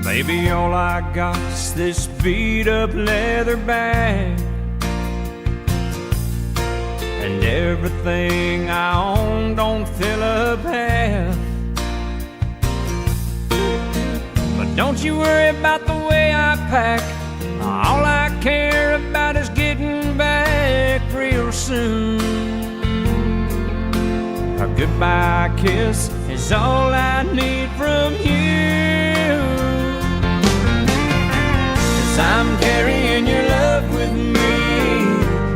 Baby, all I got's this beat-up leather bag, and everything I own don't fill up half. But don't you worry about the way I pack. All I care about is getting back real soon. A goodbye kiss is all I need from you. 'Cause I'm carrying your love with me,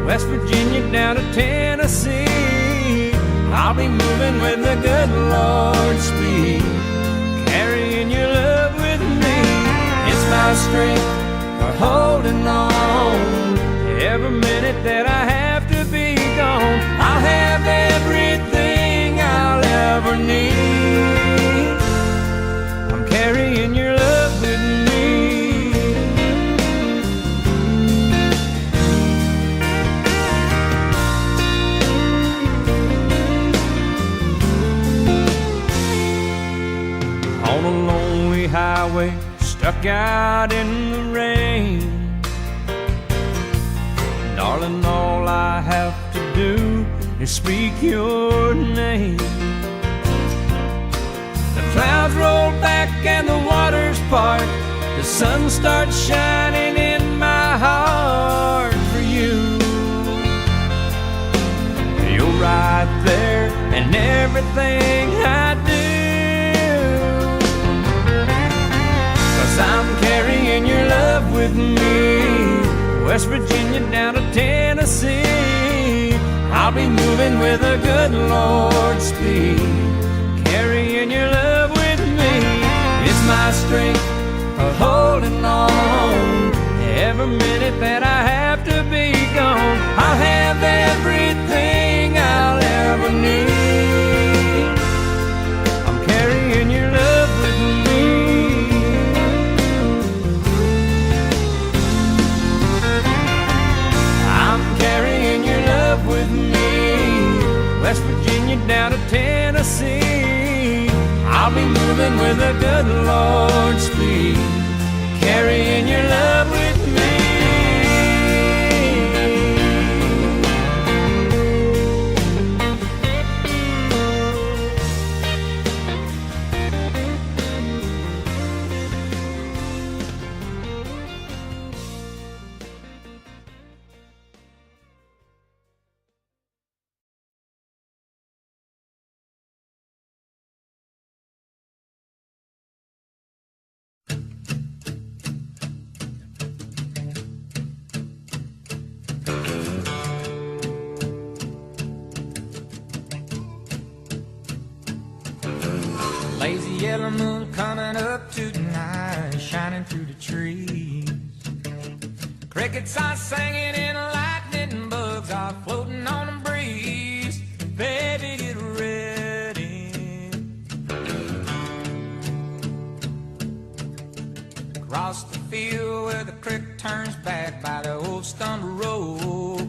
West Virginia down to Tennessee. I'll be moving with the good Lord's speed, carrying your love with me. It's my strength for holding on. Every minute that I have to be gone, I'll have everything I'll ever need. I'm carrying your love with me. On a lonely highway, stuck out in the rain, darling, all I have to do is speak your name. The clouds roll back and the waters part, the sun starts shining in my heart for you. You're right there in everything I do, 'cause I'm carrying your love with me, West Virginia down to Tennessee. I'll be moving with a good Lord's speed, carrying your love with me. It's my strength for holding on. Every minute that I have to be gone, I'll have everything I'll ever need. I'm carrying your love with me. With me, West Virginia down to Tennessee. I'll be moving with a good Lord's speed, carrying your love with me. Lazy yellow moon coming up tonight, shining through the trees. Crickets are singing and lightning bugs are floating on the breeze. Baby, get ready. Across the field where the creek turns back by the old stumble road,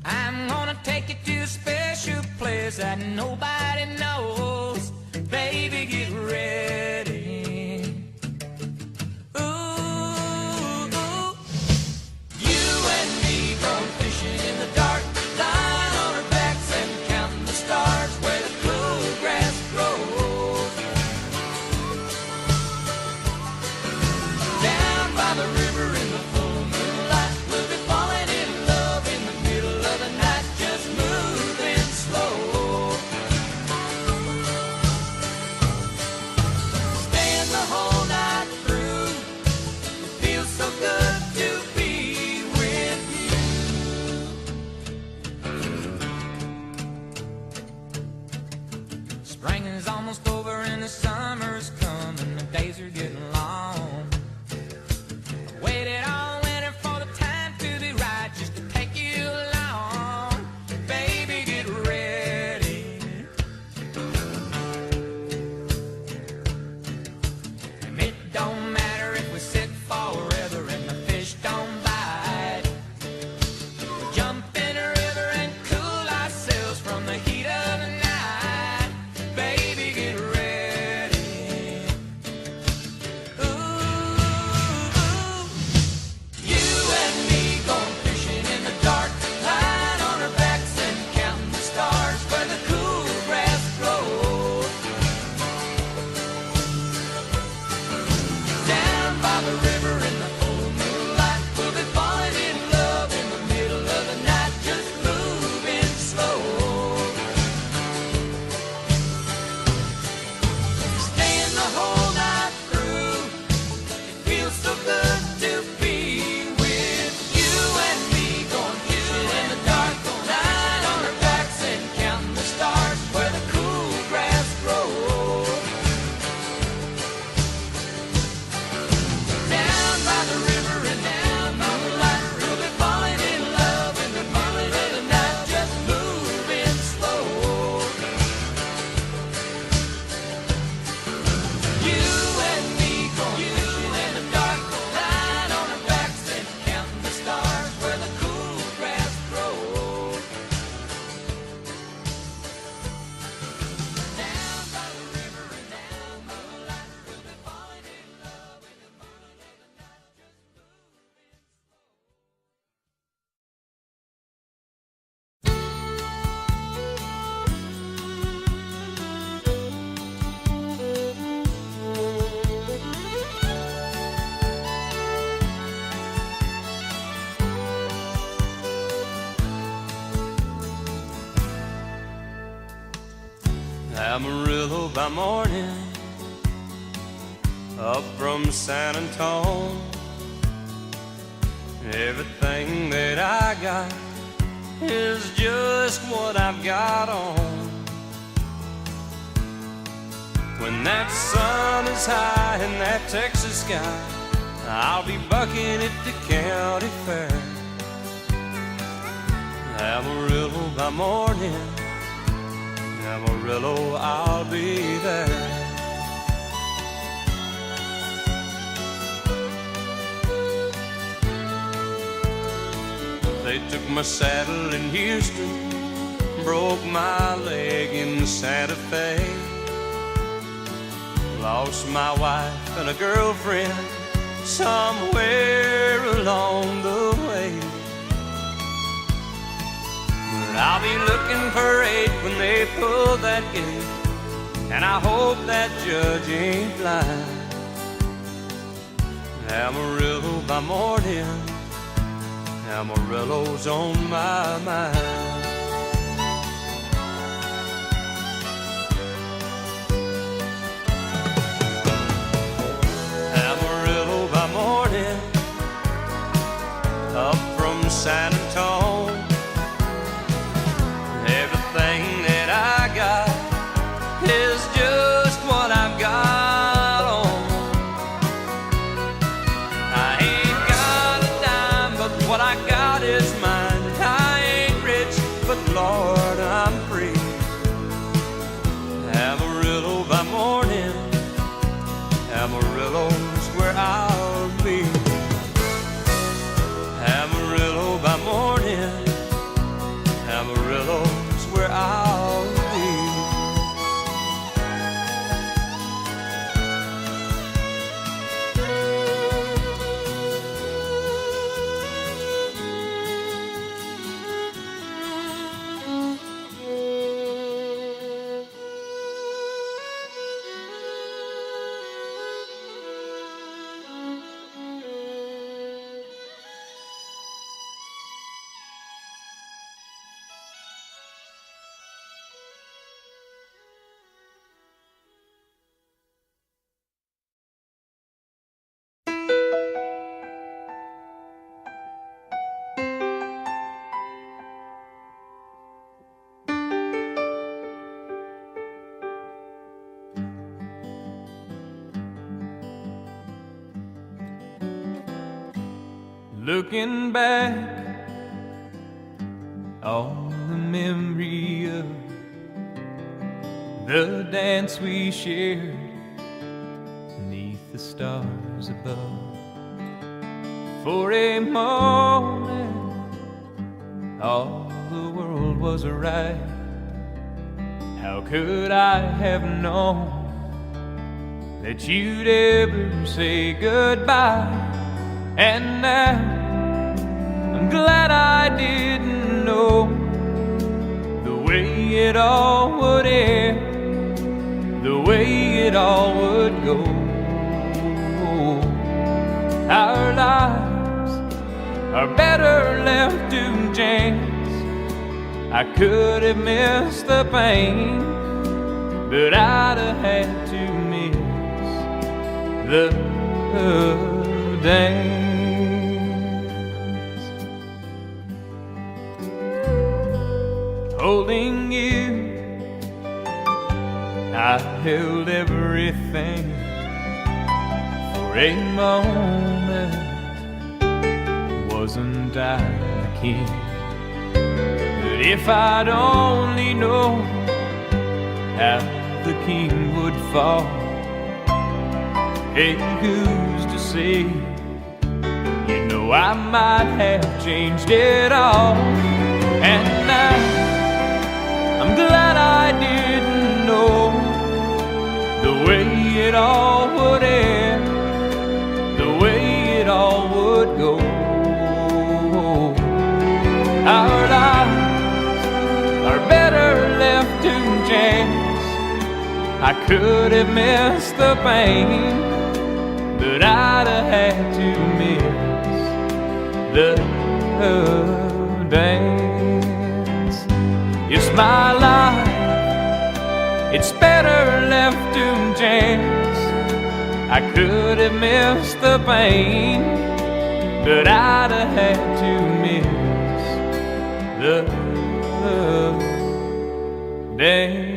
I'm gonna take you to a special place that nobody knows. Baby, get ready. Ooh, ooh. You and me going fishing in the dark, lying on our backs and counting the stars where the cool grass grows. Down by the river in the full moonlight, we'll be falling in love in the middle of the night, just moving slow. the river in the full moonlight. We'll be falling in love in the middle of the night, just moving slow. Staying the whole night through. It feels so good to be with you and me, going fishing in the dark, lying on our backs and counting the stars where the cool grass grows. Down by the river and down moonlight, we'll be falling in love in the middle of the night, just moving slow. You and me going fishing in the dark, lying on our backs and counting the stars where the cool grass grows. Down by the river and down moonlight, we'll be falling in love in the middle of the night, just Amarillo by morning, up from San Antone. Everything that I got is just what I've got on. When that sun is high in that Texas sky, I'll be bucking at the county fair. Amarillo by morning, Amarillo, I'll be there. They took my saddle in Houston, broke my leg in Santa Fe, lost my wife and a girlfriend somewhere along the way. But I'll be looking for 8 when they pull that gate, and I hope that judge ain't blind. Amarillo by morning, Amarillo's on my mind. Amarillo by morning, up from San Antone. Everything that I got is just what I've got on. I ain't got a dime, but what I got is mine. I ain't rich, but Lord, I'm free. Amarillo by morning, Amarillo's where I'll be. Amarillo by morning, Amarillo's where I'll be. Looking back on the memory of the dance we shared beneath the stars above. For a moment, all the world was right. How could I have known that you'd ever say goodbye? And now I'm glad I didn't know the way it all would end, the way it all would go. to chance, I could have missed the pain, but I'd have had to miss the dance. Holding you, I held everything for a moment. Wasn't I the king? But if I'd only known how the king would fall, hey, who's to say? You know I might have changed it all. And now I'm glad I didn't know the way it all would end, the way it all would go. Our lives are better left to chance. I could have missed the pain, but I'd have had to miss the dance. It's my life, it's better left to chance. I could have missed the pain, but I'd have had to miss the dance.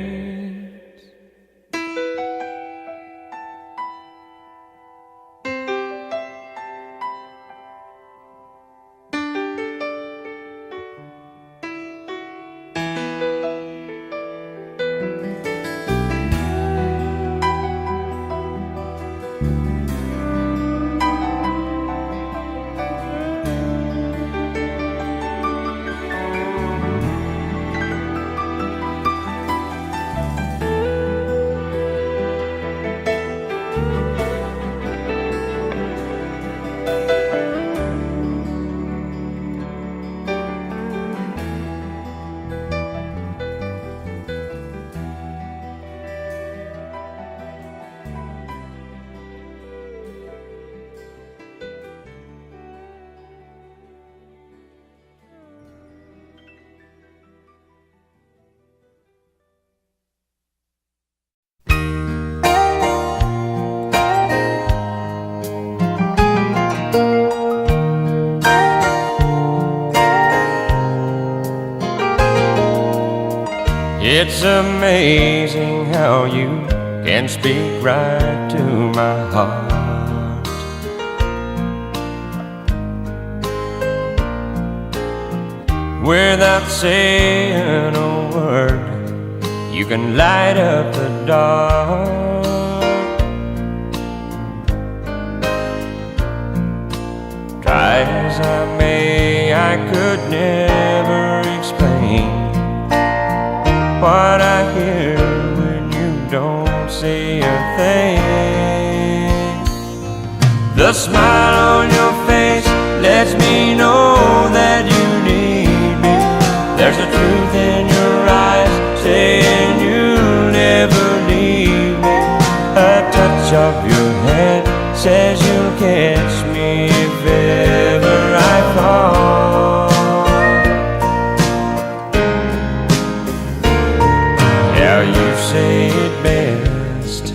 It's amazing how you can speak right to my heart. Without saying a word, you can light up the dark. Try as I may, I could never explain what I hear when you don't say a thing. The smile on your face lets me know that you need me. There's a truth in your eyes saying you'll never leave me. A touch of your hand says you'll catch me if ever I fall. You say it best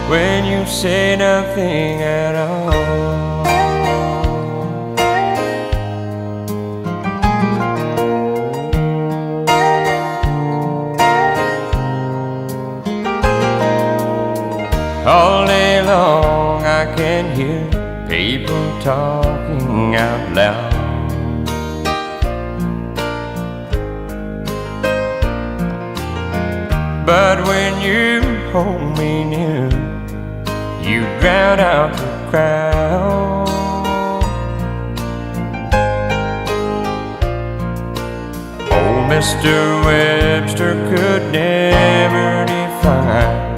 when you say nothing at all. All day long I can hear people talking out loud. But when you hold me near, you drown out the crowd. Old Mr. Webster could never define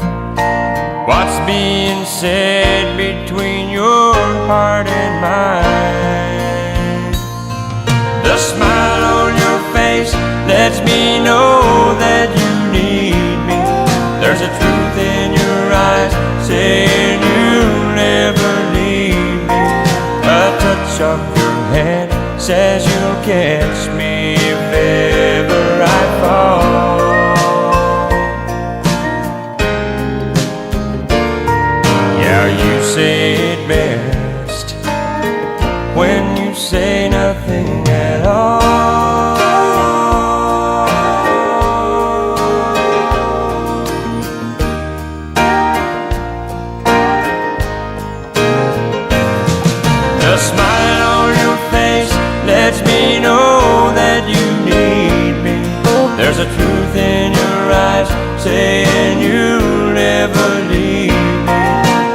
what's being said between your heart and mine. The smile on your face lets me know that you need me. There's a truth in your eyes saying you'll never leave me. A touch of your hand says you'll care. saying you'll never leave me.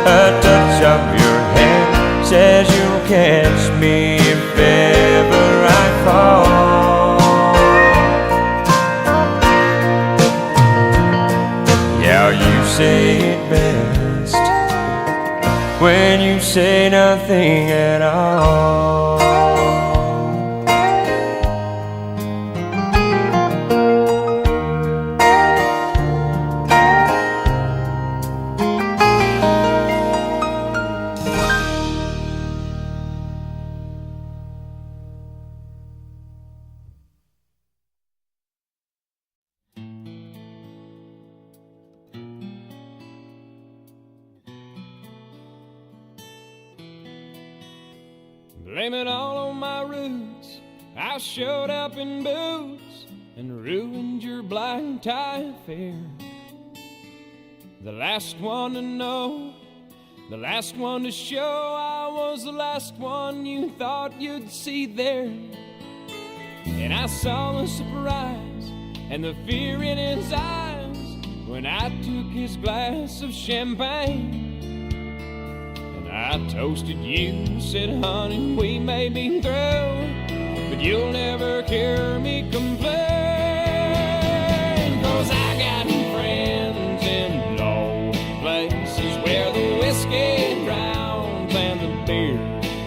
A touch of your hand says you'll catch me if ever I fall. Yeah, you say it best when you say nothing at all. Blame it all on my roots. I showed up in boots and ruined your black tie affair. The last one to know, the last one to show. I was the last one you thought you'd see there. And I saw the surprise and the fear in his eyes when I took his glass of champagne. I toasted you, said, honey, we may be through, but you'll never hear me complain. 'Cause I got friends in low places where the whiskey drowns and the beer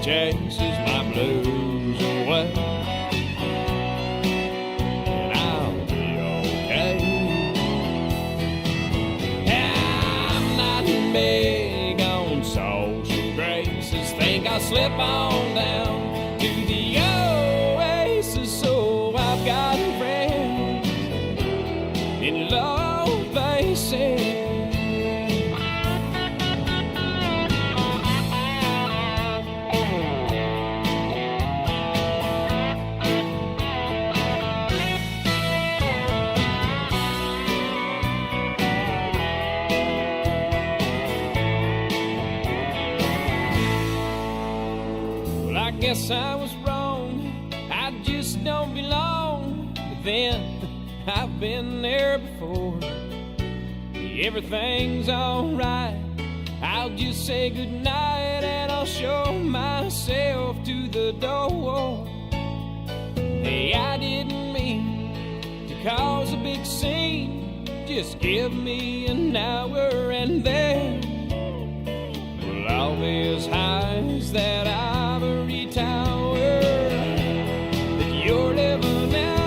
chases my blues away. And I'll be okay. I'm not big on social graces. Think I'll slip on down to the oasis. So I've got friends in low places. Guess I was wrong, I just don't belong. But then, I've been there before. Everything's alright, I'll just say goodnight and I'll show myself to the door. Hey, I didn't mean to cause a big scene. Just give me an hour and then we'll all be as high as that ivory tower that you're living on.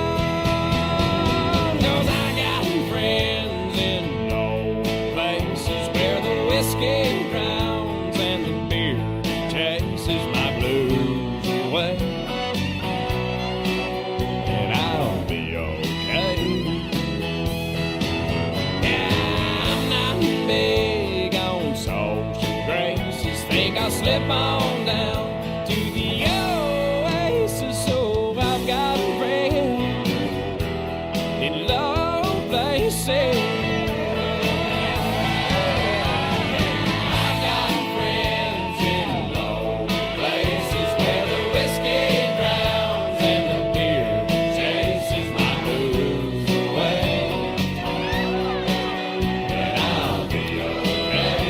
'Cause I got friends in low places where the whiskey drowns and the beer chases my blues away. And I'll be okay. Yeah, I'm not big on social graces. Think I'll slip on down to the oasis. So I've got friends in low places. I've got friends in low places where the whiskey drowns and the beer chases my blues away. And I'll be okay.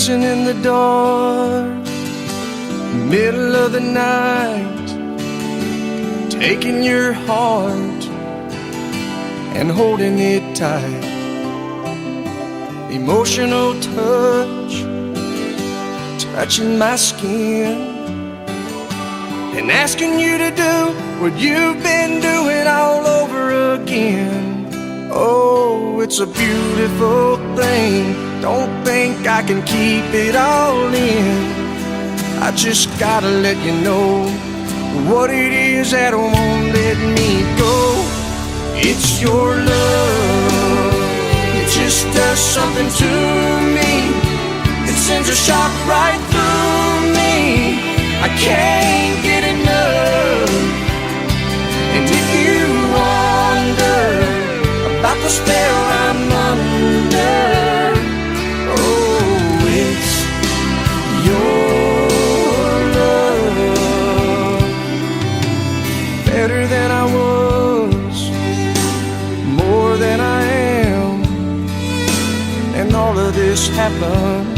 dancing in the dark, middle of the night, taking your heart and holding it tight. Emotional touch, touching my skin, and asking you to do what you've been doing all over again. Oh, it's a beautiful thing. Don't think I can keep it all in. I just gotta let you know what it is that won't let me go. It's your love. It just does something to me. It sends a shock right through me. I can't get enough. And if you wonder about the spell I'm under, oh, it's your love. Better than I was, more than I am. And all of this happened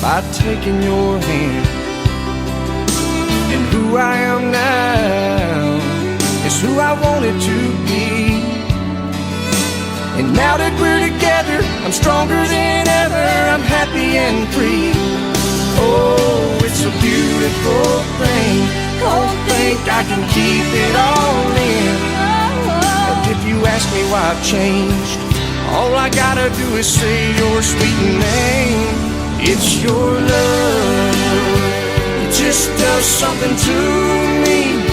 by taking your hand. And who I am now is who I wanted to be. And now that we're together, I'm stronger than ever. I'm happy and free. Oh, it's a beautiful thing. Don't think I can keep it all in. And if you ask me why I've changed, all I gotta do is say your sweet name. It's your love. It just does something to me.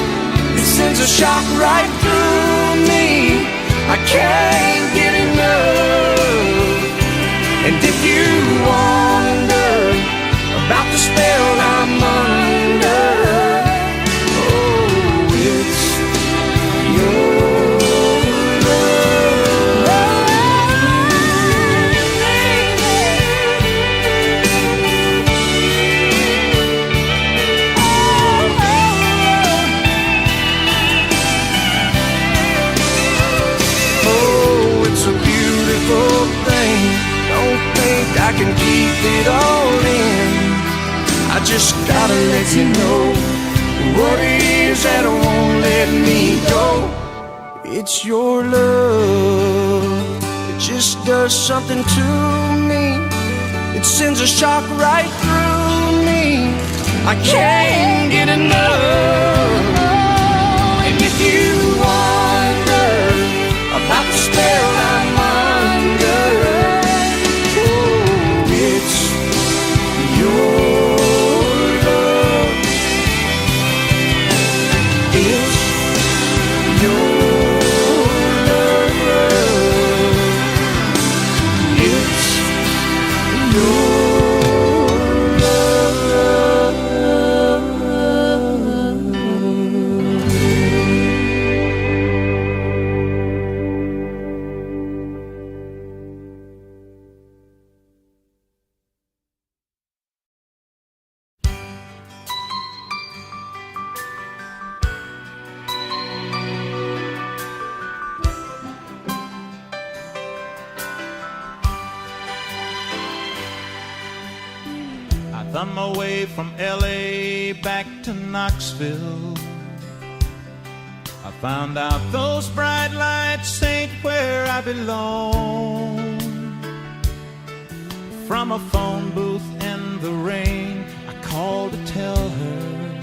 It sends a shock right through me. I can't get enough. And if you wonder about the spell I'm under, oh, it's your I can keep it all in. I just gotta let you know what it is that won't let me go. It's your love. It just does something to me. It sends a shock right through me. I can't get enough. And if you wonder about the spell I'm under, on my way from LA back to Knoxville, I found out those bright lights ain't where I belong. From a phone booth in the rain, I called to tell her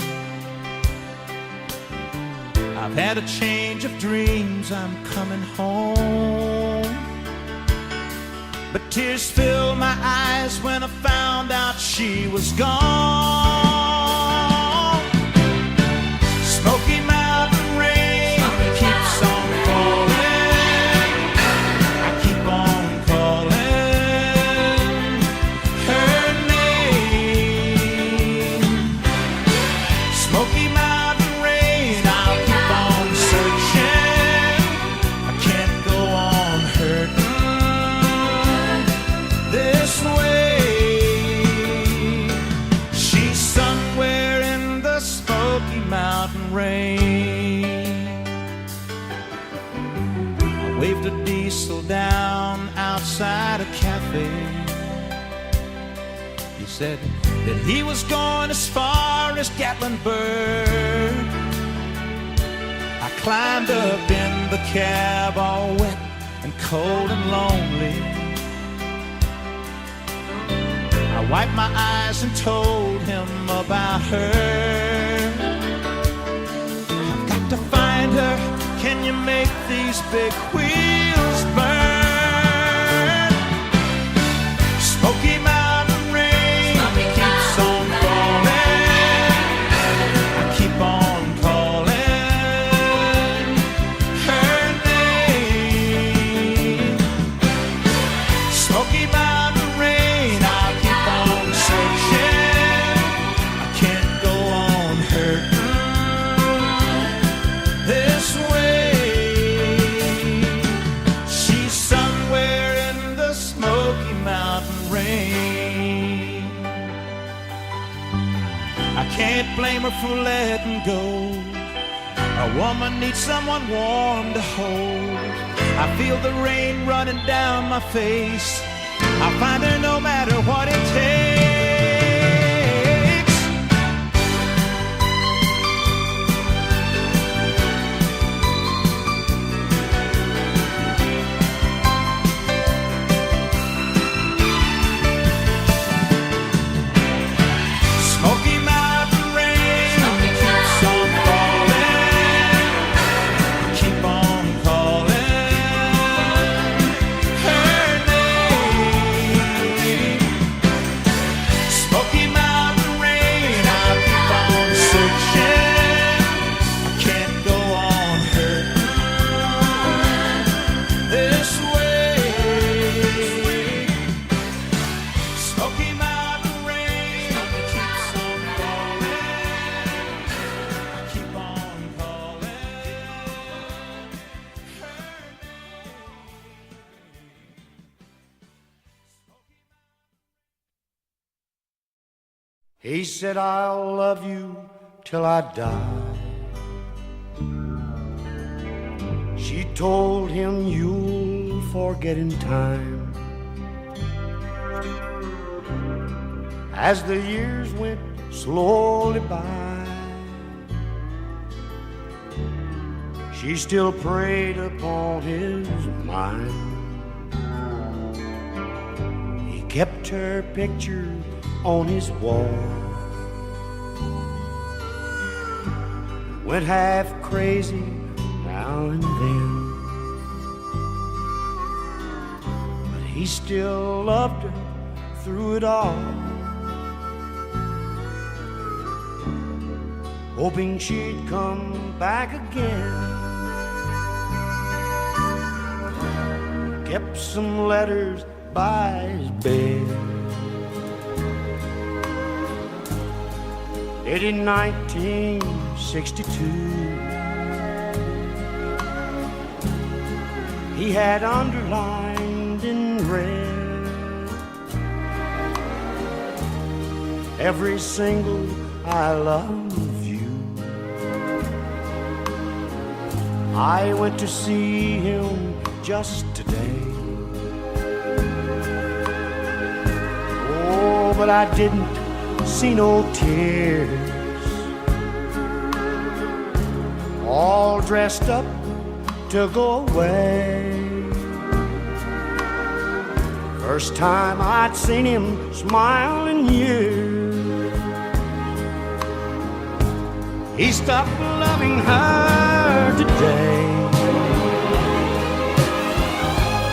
I've had a change of dreams, I'm coming home. But tears filled my eyes when I found out she was gone. Smoky Mountain rain keeps on falling. I keep on calling her name. Smoky Mountain rain, I'll keep on searching. I can't go on hurting this way. She's somewhere in the Smoky Mountain rain. I waved a diesel down outside a cafe. said that he was going as far as Gatlinburg. I climbed up in the cab all wet and cold and lonely. I wiped my eyes and told him about her. I've got to find her. Can you make these big wheels burn? Smoky Mountain rain keeps on falling. I keep on calling her name. Smoky Mountain rain, I'll keep on searching. I can't go on hurting this way. She's somewhere in the Smoky Mountain rain. I can't blame her for letting go. A woman needs someone warm to hold. I feel the rain running down my face. I'll find her no matter what it takes. Smoky Mountain rain keeps on falling. Keep on calling her name. Smoky Mountain rain, I'll keep on searching. I can't go on hurting this way. Smoky Mountain rain keeps on falling. Keep on calling her He said, I'll love you till I die. She told him, you'll forget in time. As the years went slowly by, she still preyed upon his mind. He kept her picture on his wall, went half crazy now and then, but he still loved her through it all, hoping she'd come back again. Kept some letters by his bed, dated in 1962. He had underlined in red every single I love you. I went to see him just today. Oh, but I didn't see no tears. All dressed up to go away. First time I'd seen him smile in years. He stopped loving her today.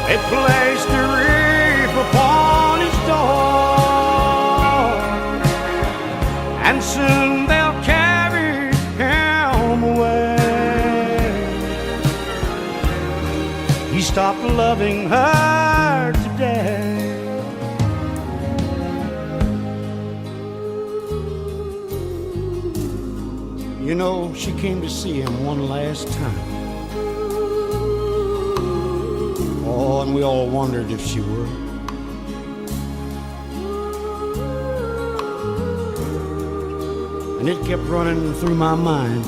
They placed a wreath upon his door, and soon they'll carry him away. He stopped loving her today. You know, she came to see him one last time. Oh, and we all wondered if she would. And it kept running through my mind.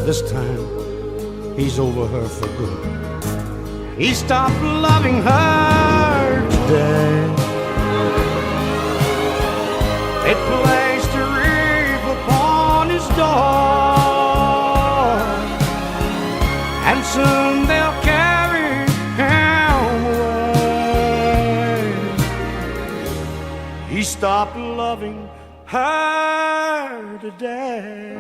This time, he's over her for good. He stopped loving her today. It placed a wreath upon his door, and soon they'll carry him away. He stopped loving her today.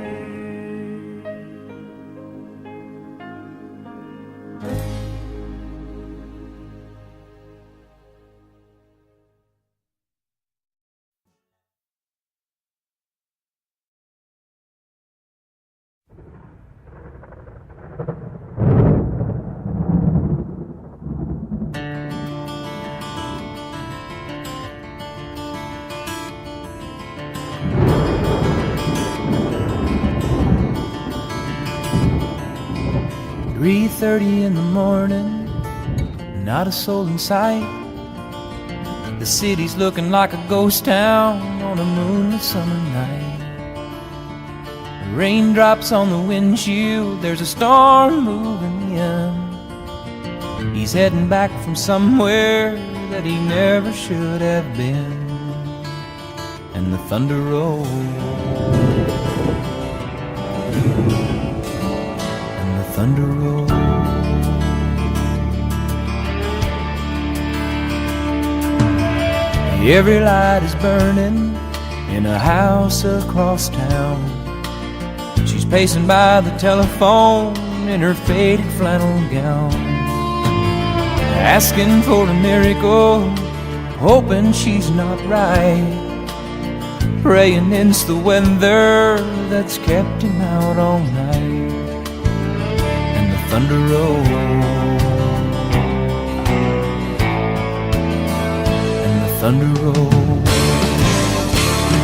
"3:30 in the morning, not a soul in sight. The city's looking like a ghost town on a moonlit summer night. Raindrops on the windshield, there's a storm moving in. He's heading back from somewhere that he never should have been. And the thunder rolls, and the thunder rolls. Every light is burning in a house across town. She's pacing by the telephone in her faded flannel gown, asking for a miracle, hoping she's not right, praying it's the weather that's kept him out all night. And the thunder rolls, and the thunder rolls.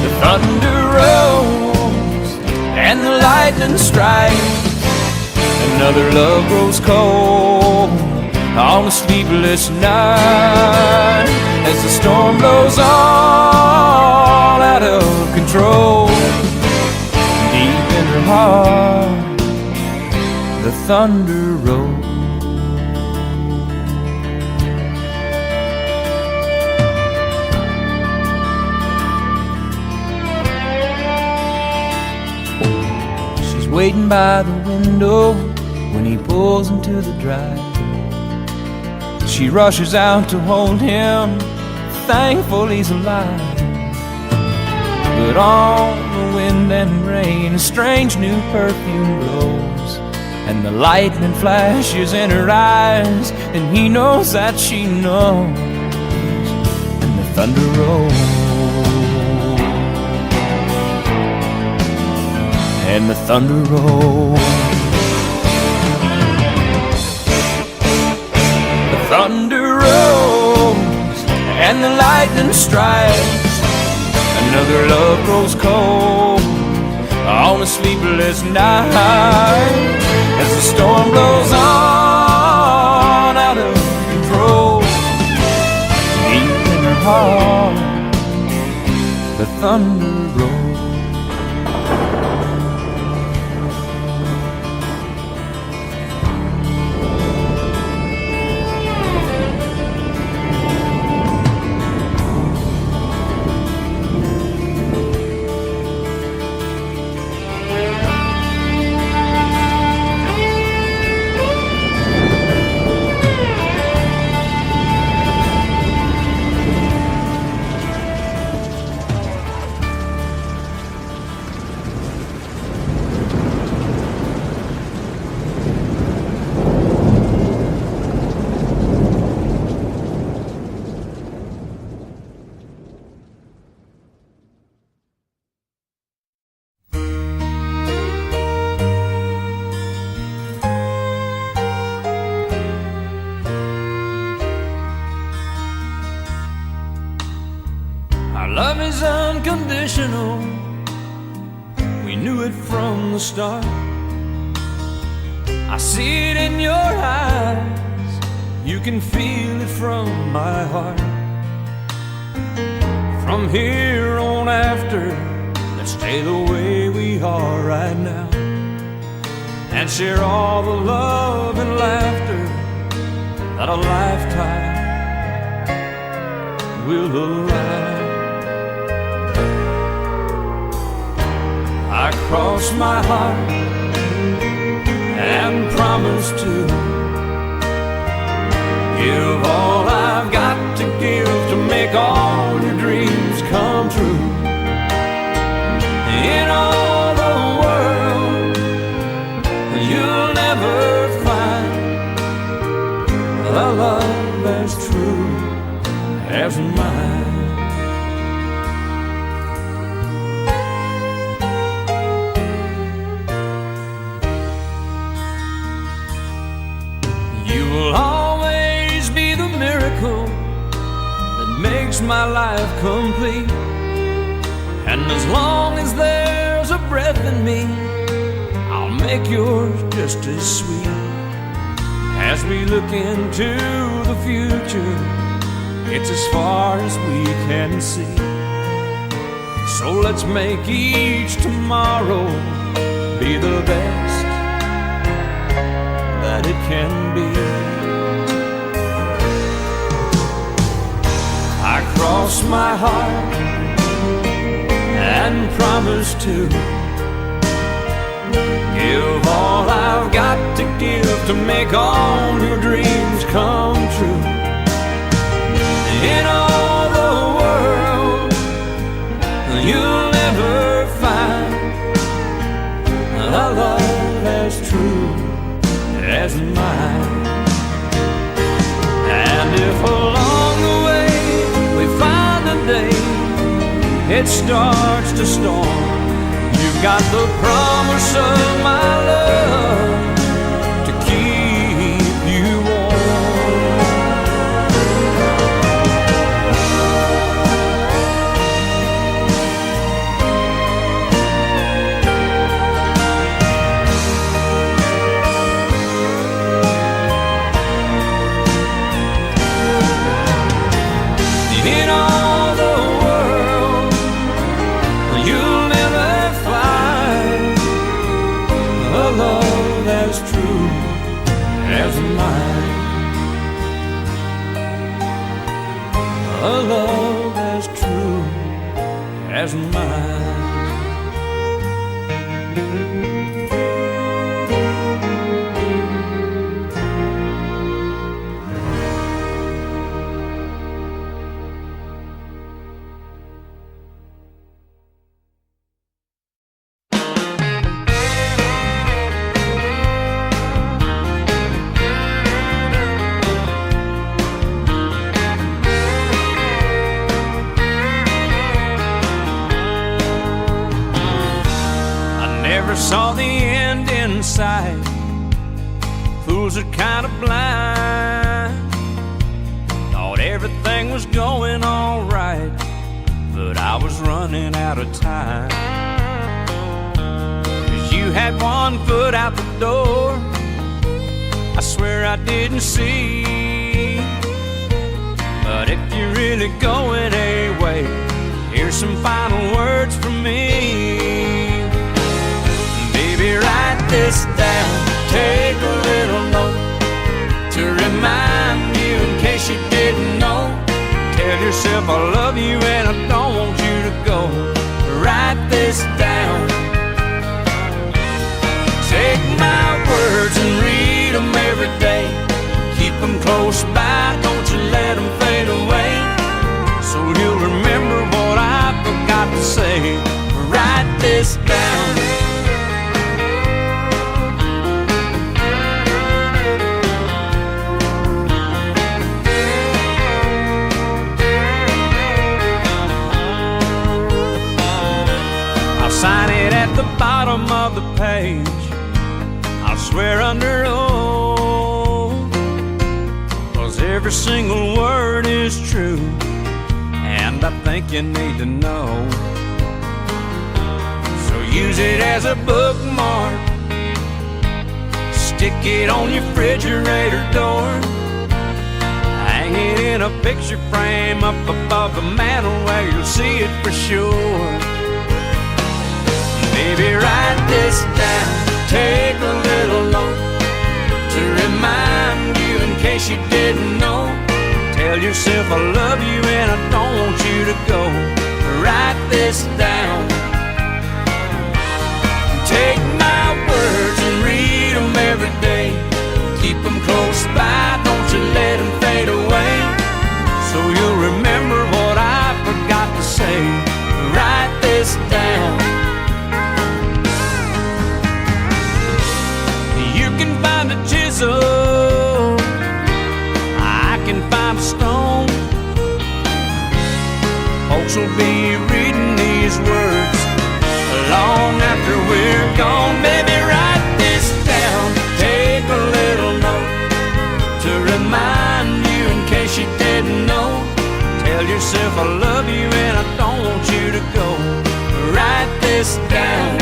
The thunder rolls, and the lightning strikes. Another love grows cold on a sleepless night, as the storm blows all out of control. Deep in her heart, the thunder rolls. She's waiting by the window when he pulls into the drive. She rushes out to hold him, thankful he's alive. But on the wind and rain, a strange new perfume blows, and the lightning flashes in her eyes, and he knows that she knows. And the thunder rolls, and the thunder rolls. Thunder rolls, and the lightning strikes. Another love grows cold on a sleepless night, as the storm blows on out of control. Deep in her heart, the thunder rolls. Love is unconditional, we knew it from the start. I see it in your eyes, you can feel it from my heart. From here on after, let's stay the way we are right now, and share all the love and laughter that a lifetime will allow. cross my heart and promise to give all I've got to give to make all your dreams come true. In all the world, you'll never find a love as true as mine. You will always be the miracle that makes my life complete. And as long as there's a breath in me, I'll make yours just as sweet. As we look into the future, it's as far as we can see. So let's make each tomorrow be the best that it can be. I cross my heart and promise to give all I've got to give to make all your dreams come true. In all the world, you'll never find a love as true as mine. And if along the way we find a day it starts to storm, you've got the promise of my love to keep you warm. In all the world, you'll never find a love as true as mine. A love as true as mine. Never saw the end in sight. Fools are kind of blind. Thought everything was going all right, but I was running out of time. 'Cause you had one foot out the door, I swear I didn't see. But if you're really going away, here's some final words from me. Baby, write this down, take a little note to remind you in case you didn't know. Tell yourself I love you and I don't want you to go. Write this down. Take my words and read them every day. Keep them close by, don't you let them fade away. So you'll remember what I forgot to say. Write this down. Sign it at the bottom of the page, I'll swear under oath, 'cause every single word is true, and I think you need to know. So use it as a bookmark, stick it on your refrigerator door, hang it in a picture frame up above the mantel where you'll see it for sure. Baby, write this down, take a little note to remind you in case you didn't know. Tell yourself I love you and I don't want you to go. Write this down. folks will be reading these words long after we're gone. Baby, write this down, take a little note to remind you in case you didn't know. Tell yourself I love you and I don't want you to go. Write this down.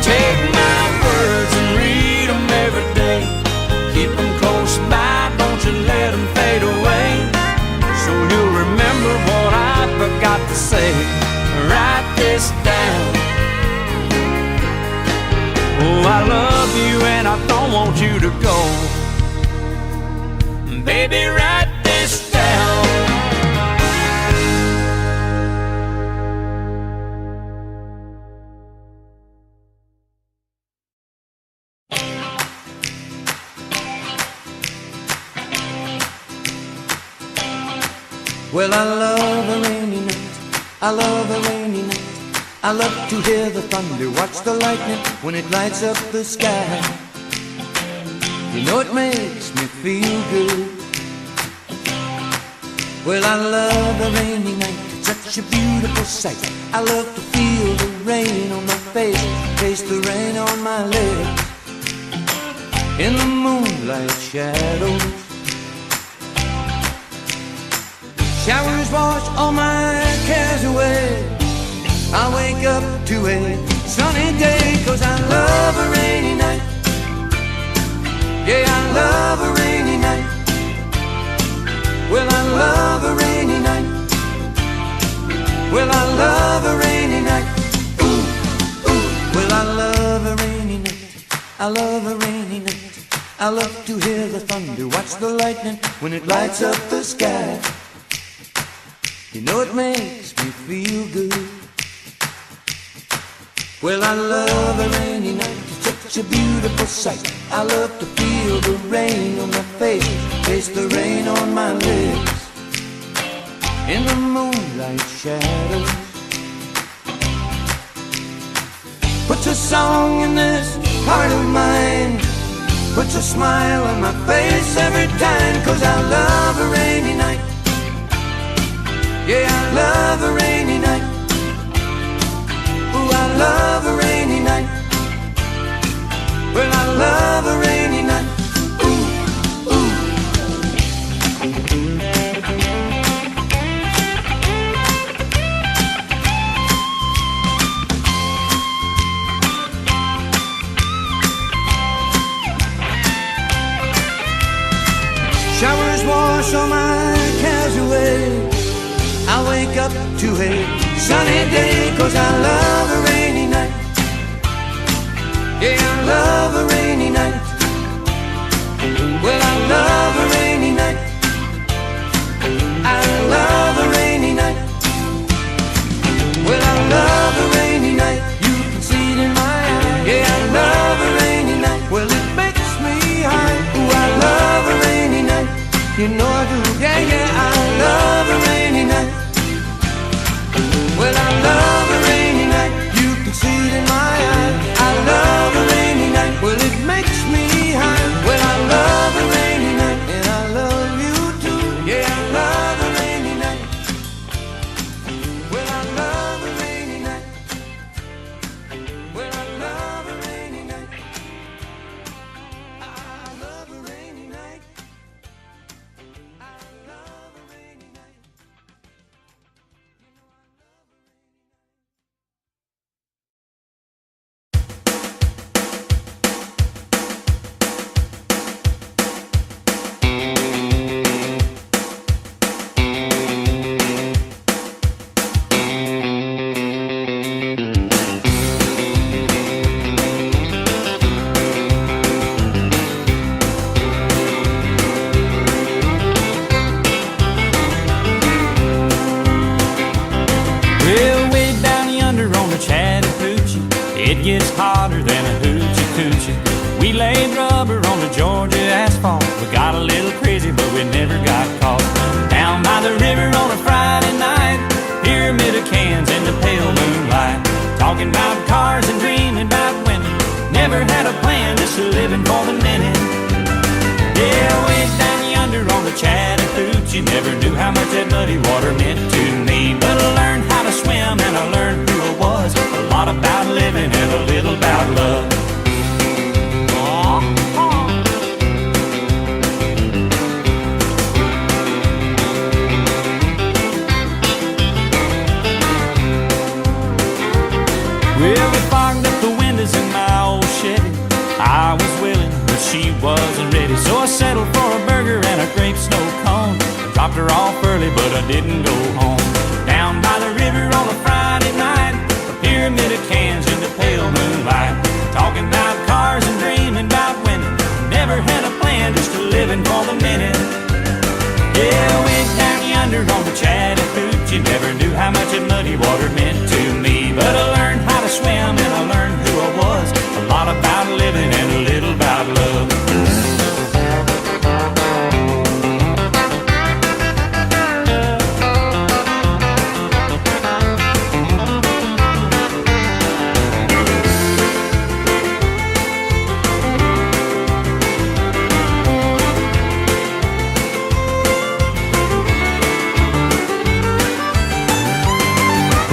Take my words and read them every day. Keep them close by, don't you let them fade away. So you'll remember what I forgot to say. Write this down. Oh, I love you and I don't want you to go. Baby, write this down. Well, I love a rainy night, I love a rainy night. I love to hear the thunder, watch the lightning when it lights up the sky. You know it makes me feel good. Well, I love a rainy night, it's such a beautiful sight. I love to feel the rain on my face, taste the rain on my lips. In the moonlight shadows, showers wash all my cares away. I wake up to a sunny day, 'cause I love a rainy night. Yeah, I love a rainy night. Well, I love a rainy night. Well, I love a rainy night. Ooh, ooh. Well, I love a rainy night. I love a rainy night. I love to hear the thunder, watch the lightning when it lights up the sky. You know it makes me feel good. Well, I love a rainy night, it's such a beautiful sight. I love to feel the rain on my face, taste the rain on my lips. In the moonlight shadows, puts a song in this heart of mine, puts a smile on my face every time. 'Cause I love a rainy night. Yeah, I love a rainy night. Ooh, I love a rainy night. Well, I love a rainy night. Ooh, ooh. Showers wash all my cares away. I wake up to a sunny day, 'cause I love a rainy night. Yeah, I love a rainy night. Well, I love a rainy night. I love a rainy night. Well, I love a rainy night. You can see it in my eyes. Yeah, I love a rainy night. Well, it makes me high. Ooh, I love a rainy night. You know I do. Yeah, yeah, I love a rainy night. Well, I love a rainy night. You can see it in my eyes. I love a rainy night. Well, it makes me high. Well, I love a rainy night. And I love you too. Yeah, I love a rainy night. Well, I love a rainy night. Well, I love a rainy night. I love a rainy night. I love a rainy night. It gets hotter than a hoochie coochie. We laid rubber on the Georgia asphalt. We got a little crazy, but we never got caught. Down by the river on a Friday night, pyramid of cans in the pale moonlight. Talking about cars and dreaming about women. Never had a plan, just living for the minute. Yeah, way down yonder on the Chattahoochee, never knew how much that muddy water meant. lot about living and a little about love. Well, we fogged up the windows in my old Chevy. I was willing, but she wasn't ready, so I settled for a burger and a grape snow cone. I dropped her off early, but I didn't go home. Down by the river on a Friday night, a pyramid of cans in the pale moonlight, talking about cars and dreaming about women. Never had a plan, just a living for the minute. Yeah, went down yonder on the Chattahoochee. Never knew how much that muddy water meant to me, but I learned how to swim and I learned who I was. A lot about living and a little about love.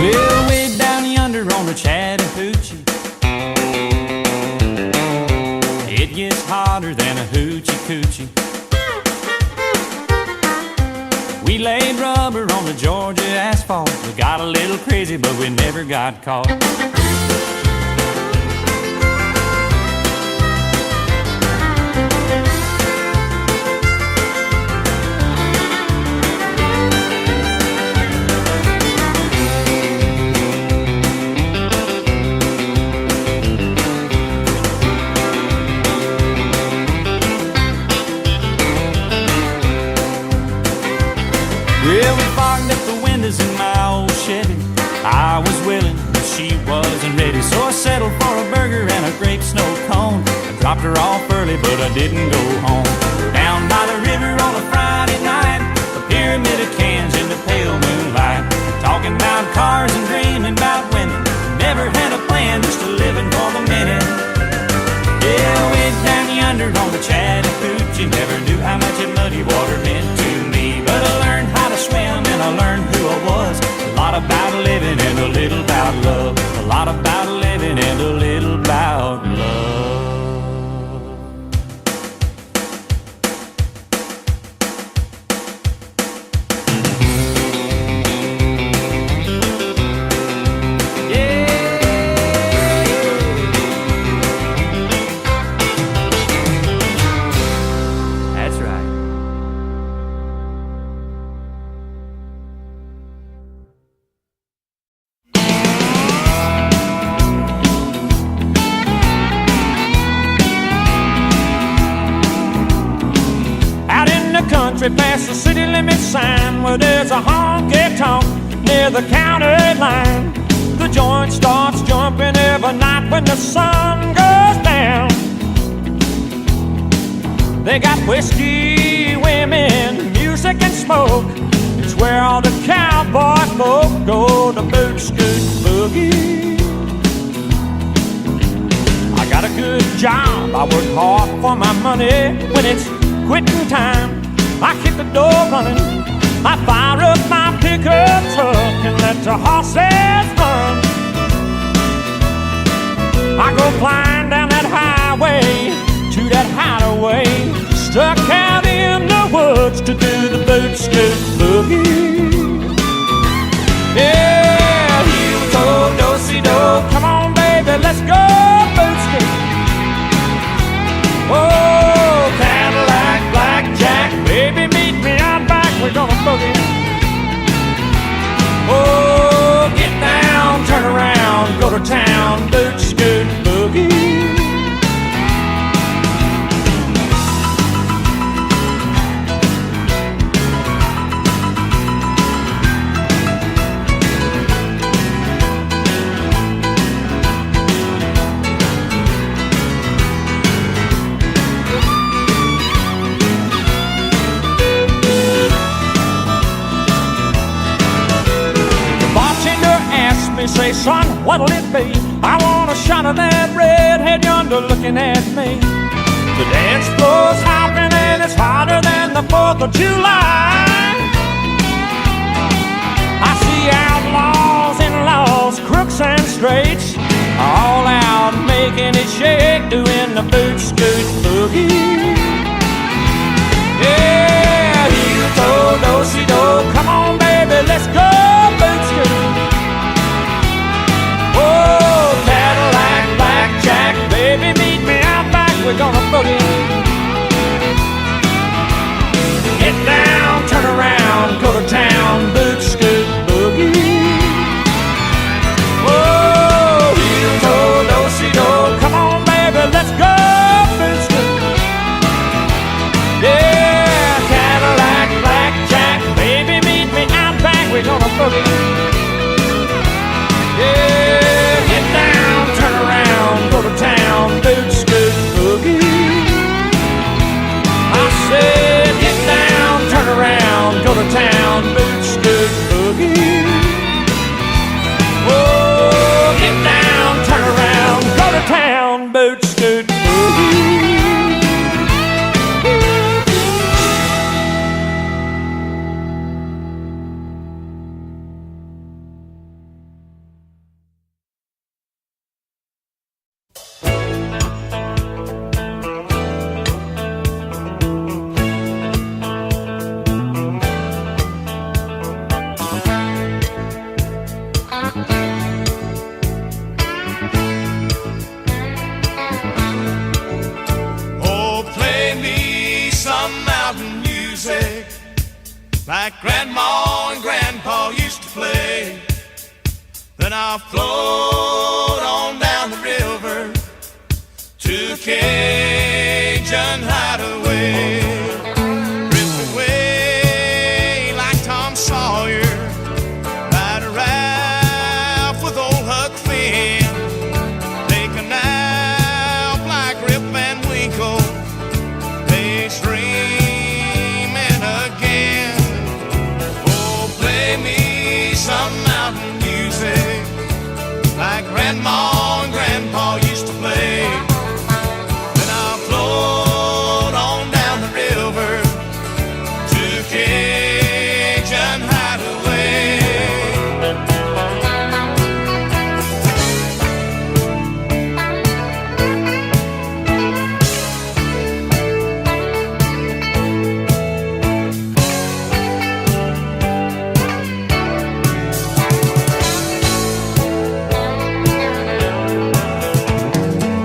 Well, way down yonder on the Chattahoochee, it gets hotter than a hoochie coochie. We laid rubber on the Georgia asphalt. We got a little crazy, but we never got caught. Well, we fogged up the windows in my old Chevy. I was willing, but she wasn't ready, so I settled for a burger and a grape snow cone. I dropped her off early, but I didn't go home. Down by the river on a Friday night, a pyramid of cans in the pale moonlight, talking about cars and dreaming about women. Never had a plan, just a living for the minute. Yeah, went down yonder on the Chattahoochee. Never knew how much that muddy water meant to me, but I learned how to swim and I learned who I was. A lot about living and a little about love. A lot about living and a little about love. Country past the city limit sign, where there's a honky-tonk near the county line. The joint starts jumping every night when the sun goes down. They got whiskey, women, music and smoke. It's where all the cowboy folk go to boot, scoot, boogie. I got a good job, I work hard for my money. When it's quitting time, I kick the door running, I fire up my pickup truck and let the horses run. I go flying down that highway to that hideaway, stuck out in the woods to do the boot scoot boogie. Yeah, heel toe, do-si-do, come on baby, let's go boot scoot. Oh, Cadillac, blackjack, baby, meet me out back, we're gonna boogie. Oh, get down, turn around, go to town, boot, scoot, boogie. Say, son, what'll it be? I want a shot of that redhead yonder looking at me. The dance floor's hopping and it's hotter than the 4th of July. I see outlaws and laws, crooks and straights, all out making it shake, doing the boot scoot boogie. Yeah, heel toe, do-si-do, come on baby, let's go boot scoot. Oh, Cadillac, blackjack, baby, meet me out back, we're gonna boogie. Get down, turn around, go to town, boot scoot boogie. Oh, heel toe, do-si-do, come on baby, let's go boot scoot. Yeah, Cadillac, blackjack, baby, meet me out back, we're gonna boogie. Yeah, get down, turn around, go to town, boot scoot boogie. I said, get down, turn around, go to town, boot scoot boogie. Oh, get down, turn around, go to town, boot scoot boogie. Oh, play me some mountain music like Grandma and Grandpa used to play. Then I'll float on down the river to Cajun Hideaway. Drift away like Tom Sawyer, ride a raft with old Huck Finn. Take a nap like Rip Van Winkle, daydreaming again. Oh, play me some mountain music like Grandma and Grandpa used to play. Then I'll float on down the river to Cajun Hideaway.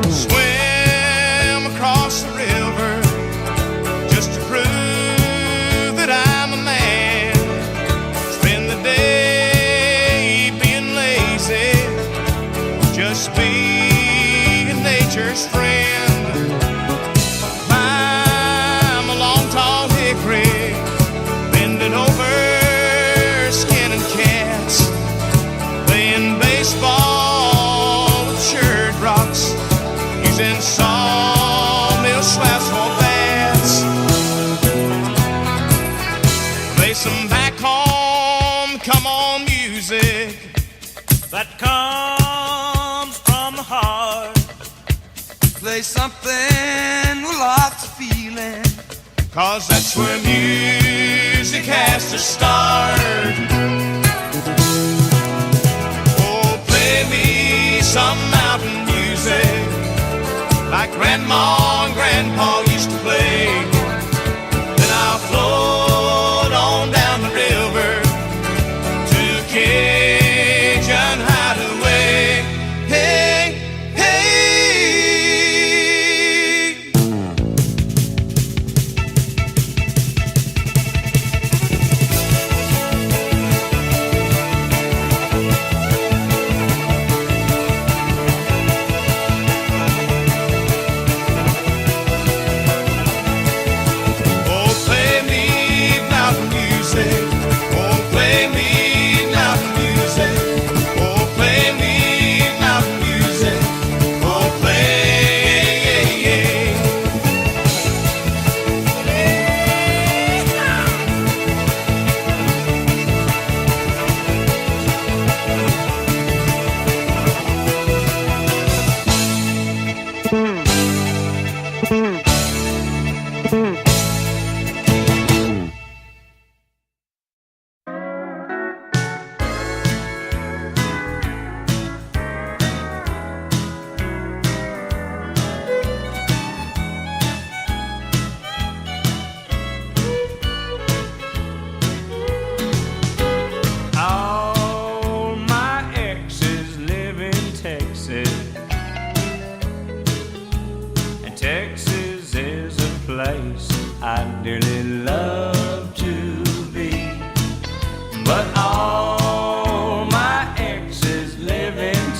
Swim across the river just to prove that I'm a man. Spend the day being lazy, just being nature's friend. Climb a long tall hickory, bending over, skinning cats, playing baseball with shirt rocks, using sawmill slabs for bats. Play some back home, come on music that comes from the heart. Play something with lots of feeling, 'cause that's where music has to start. Oh, play me some mountain music like Grandma and Grandpa used to play. Then I'll float on down the river to Cajun Hideaway. Hey, hey.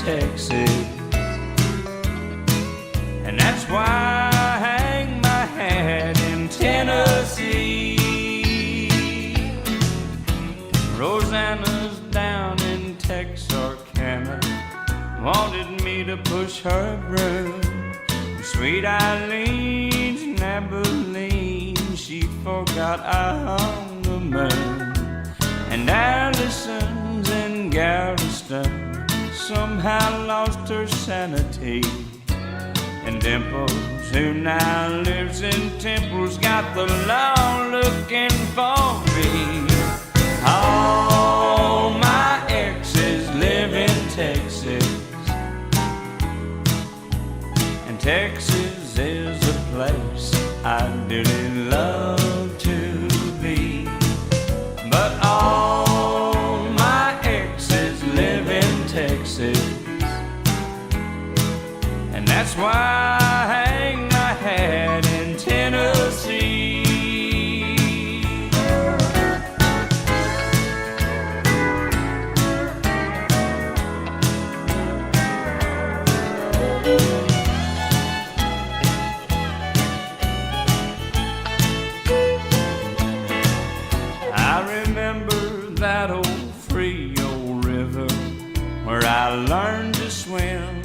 Texas. And that's why I hang my hat in Tennessee. Rosanna's down in Texarkana, wanted me to push her broom. Sweet Eileen's in Abilene, she forgot I hung the moon. And Allison's in Galveston, somehow lost her sanity. And Dimples, who now lives in Temple's, got the law looking for me. All my exes live in Texas, and Texas is a place I dearly love to be. But all my exes live in Texas, and that's why I hang my hat in Tennessee. I remember that old Frio River where I learned to swim,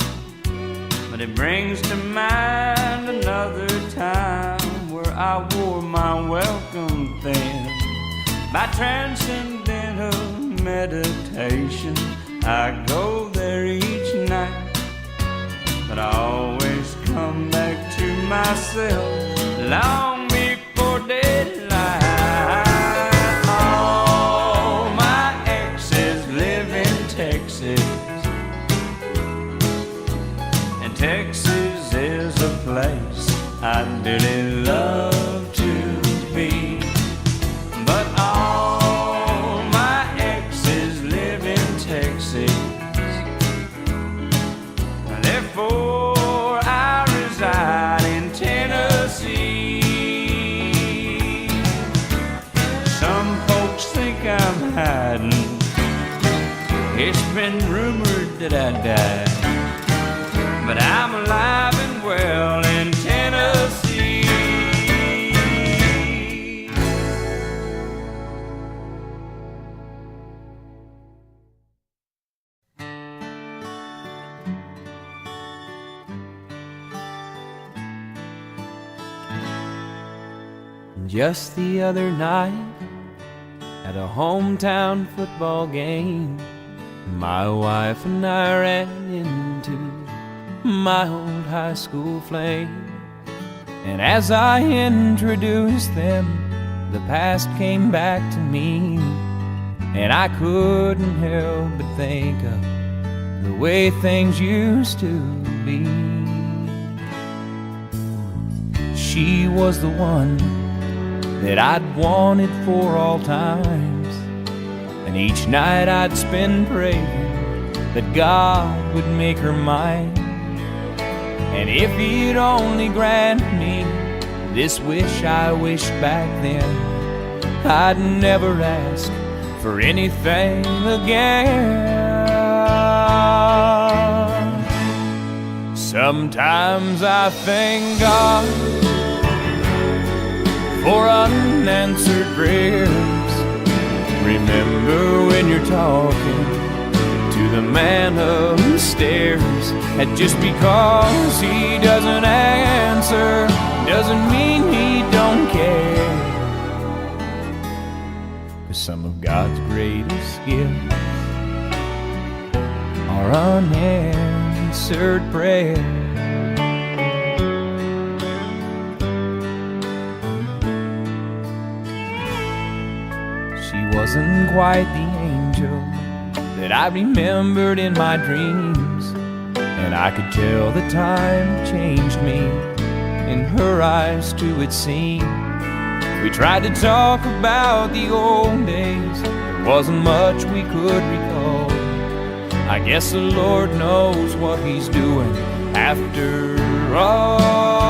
but it brings to mind another time where I wore my welcome thin. By transcendental meditation, I go there each night, but I always come back to myself long before daylight. All my exes live in Texas, and Texas is a place I dearly love to be. But all my exes live in Texas, therefore I reside in Tennessee. Some folks think I'm hiding, it's been rumored that I died, but I'm alive and well in Tennessee. Just the other night, at a hometown football game, my wife and I ran into my old high school flame. And as I introduced them, the past came back to me, and I couldn't help but think of the way things used to be. She was the one that I'd wanted for all times, and each night I'd spend praying that God would make her mine. And if he'd only grant me this wish I wished back then, I'd never ask for anything again. Sometimes I thank God for unanswered prayers. Remember when you're talking to the man upstairs, and just because he doesn't answer doesn't mean he don't care. 'Cause some of God's greatest gifts are unanswered prayers. She wasn't quite the angel that I remembered in my dreams, and I could tell the time changed me. In her eyes too it seemed. We tried to talk about the old days, there wasn't much we could recall. I guess the Lord knows what he's doing after all.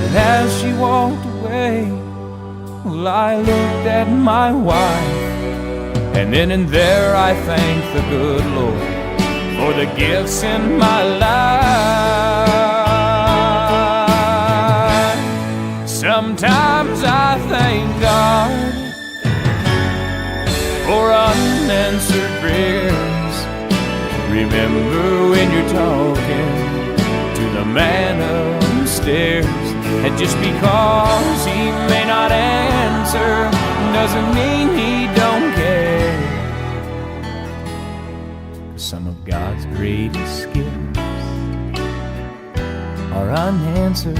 And as she walked away, well, I looked at my wife And then and there I thank the good Lord for the gifts in my life. Sometimes I thank God for unanswered prayers. Remember when you're talking to the man upstairs, and just because he may not answer doesn't mean he don't care. Some of God's greatest gifts are unanswered.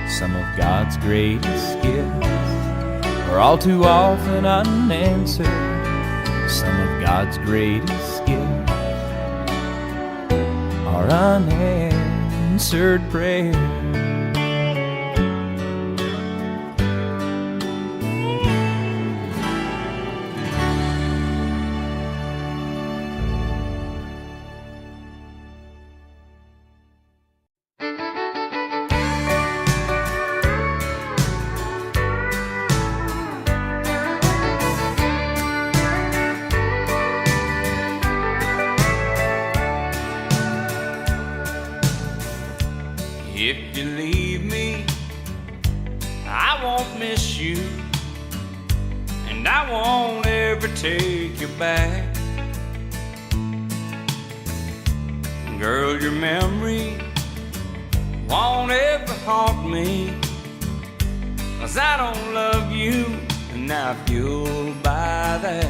Some of God's greatest gifts are all too often unanswered. Some of God's greatest gifts are unanswered prayers. If you leave me, I won't miss you, and I won't ever take you back. Girl, your memory won't ever haunt me, 'cause I don't love you, and I feel by that.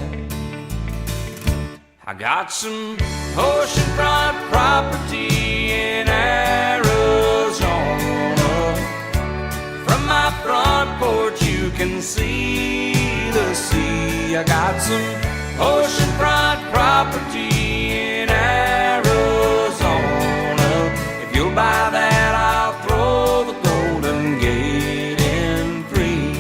I got some oceanfront property in Arizona. From my front porch you can see the sea. I got some oceanfront property in Arizona. If you'll buy that, I'll throw the Golden Gate in free.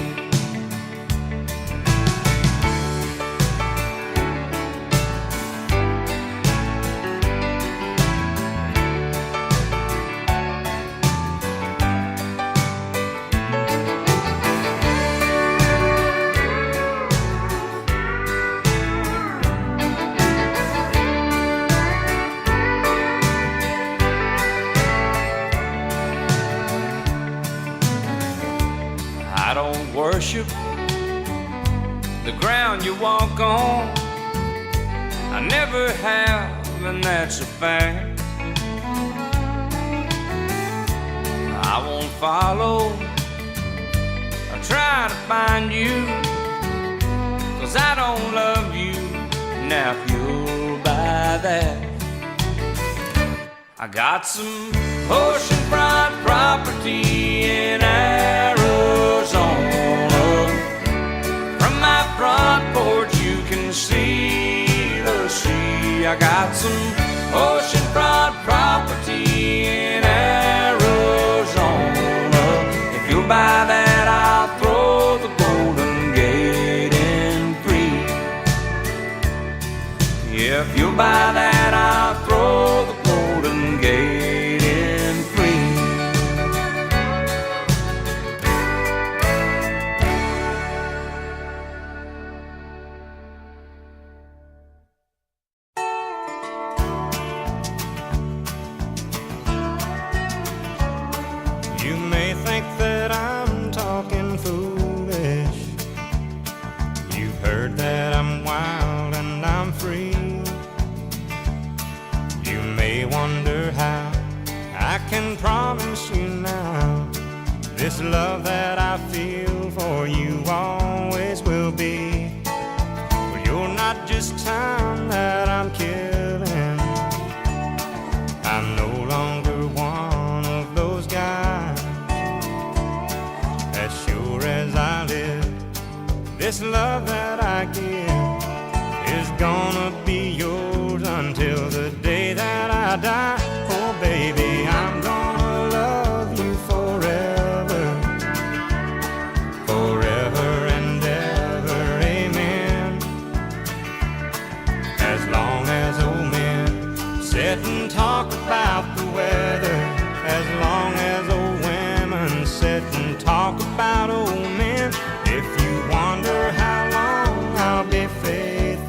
I don't worship the ground you walk on. I never have, and that's a fact. I won't follow or try to find you, 'cause I don't love you. Now if you'll buy that, I got some oceanfront property in Arizona. From my front porch you can see the sea. I got some oceanfront property in Arizona. If you'll buy that, I'll throw the Golden Gate in free. If you'll buy that, I'll throw the Golden Gate in free. You may think that I'm talking foolish. You've heard that I'm wild and I'm free. You may wonder how I can promise you now this love that I feel for you always will be. But you're not just time that I'm killing. I'm no longer one of those guys. As sure as I live, this love that I give is gonna be yours until the day that I die. Oh baby, I'm gonna love you forever, forever and ever, amen. As long as old men sit and talk about the weather, as long as old women sit and talk about old men. If you wonder how long I'll be faithful,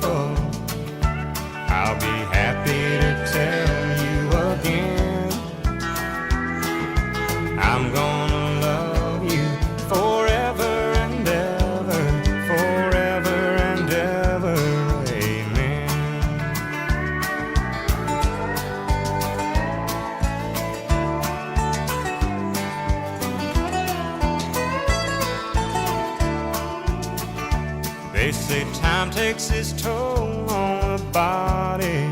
takes its toll on the body,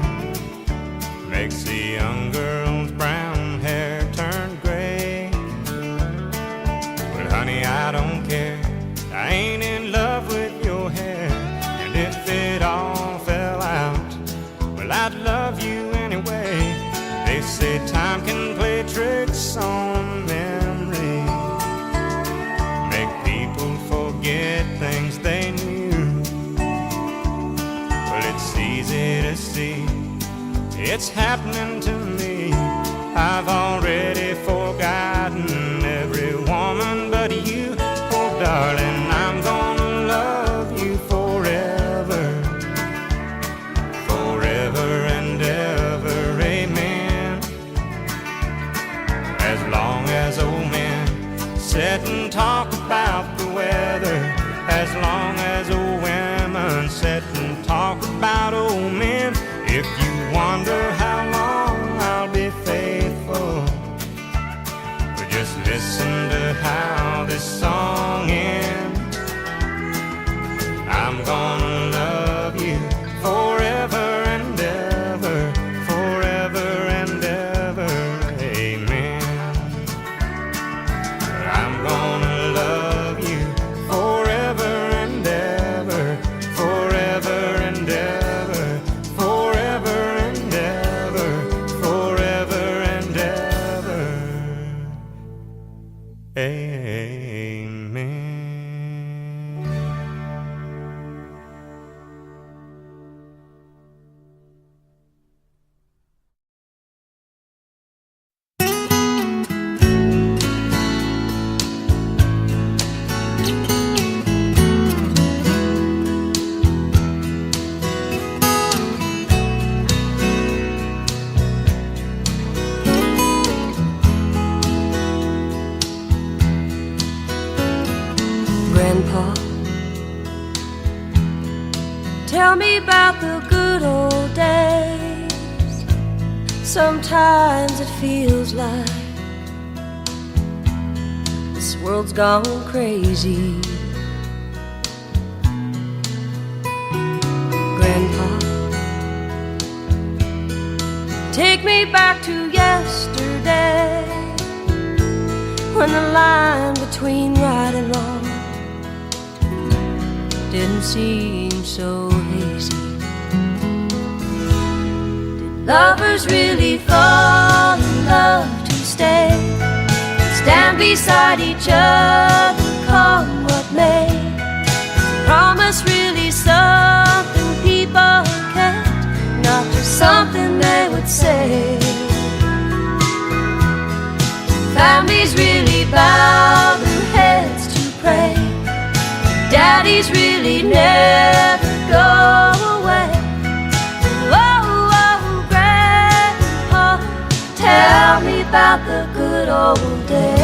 makes the young girl's brown hair turn gray. Well, honey, I don't care, I ain't in love with your hair. And if it all fell out, well, I'd love you anyway. They say time can play tricks on memory, make people forget things they knew. Well, it's easy to see, it's happening to me. I've already forgotten every woman but you. Oh, darling, I'm gonna love you forever, forever and ever, amen. As long as old men sit and talk about the weather, as long as old women sit and talk about old men. If you wonder how long I'll be faithful, but just listen to how this song ends. I'm gonna love you forever and ever, forever and ever, amen. I'm gonna love you forever and ever, forever and ever, forever and ever, forever and ever, amen. Grandpa, tell me about the good old days. Sometimes it feels like this world's gone crazy. Grandpa, take me back to yesterday, when the line between right and wrong didn't seem so hazy. Did lovers really fall in love to stay, stand beside each other, come what may? Is promise really something people kept, not just something they would say? Families really bow their heads to pray, daddies really never go away. Oh, oh, Grandpa, tell me about the good old days.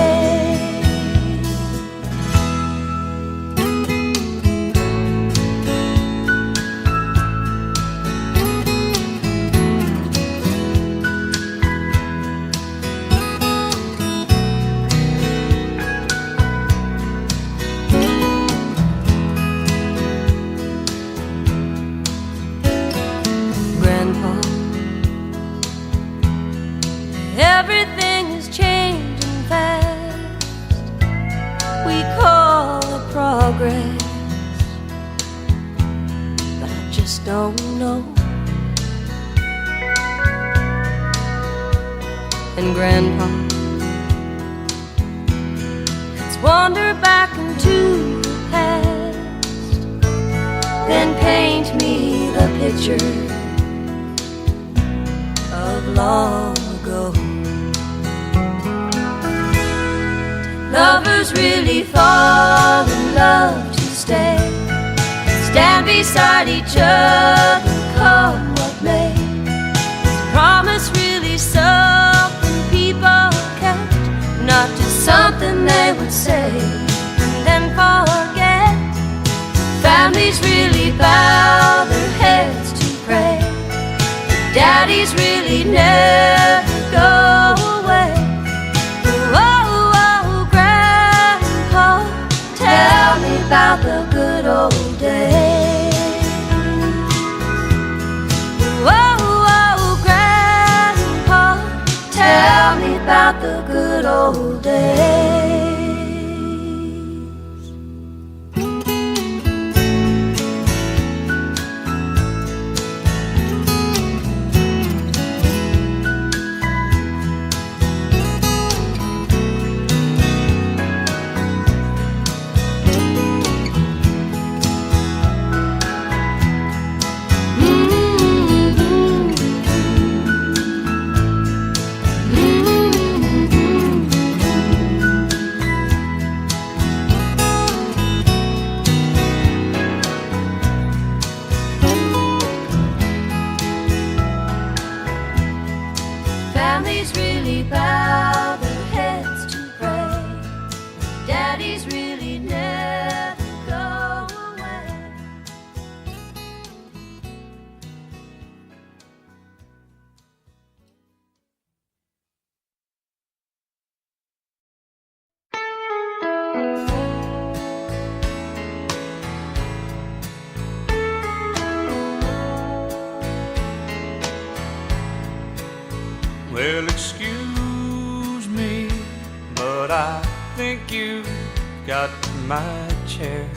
Everything is changing fast, we call it progress, but I just don't know. And Grandpa, let's wander back into the past, then paint me the picture of long ago. Lovers really fall in love to stay, stand beside each other, come what may? Is promise really something people kept, not just something they would say and then forget? Families really bow their heads to pray, daddies really never go away. Tell me about the good old days. about the good old days. Families really bow their heads to pray. Daddies really never go away. Well, excuse me, but I think you got my chair.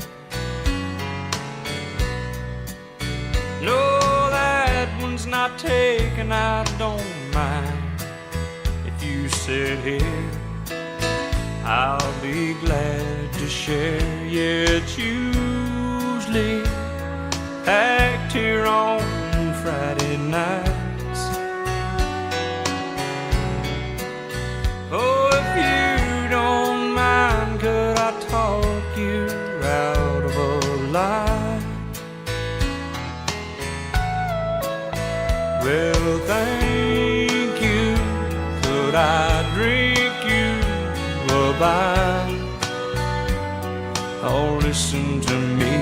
No, that one's not taken, I don't mind. If you sit here, I'll be glad to share. Yeah, it's usually packed here on Friday nights. Oh, if you don't mind, could I talk you out of a lie? Well, thank you. Could I drink you a bite? Oh, listen to me.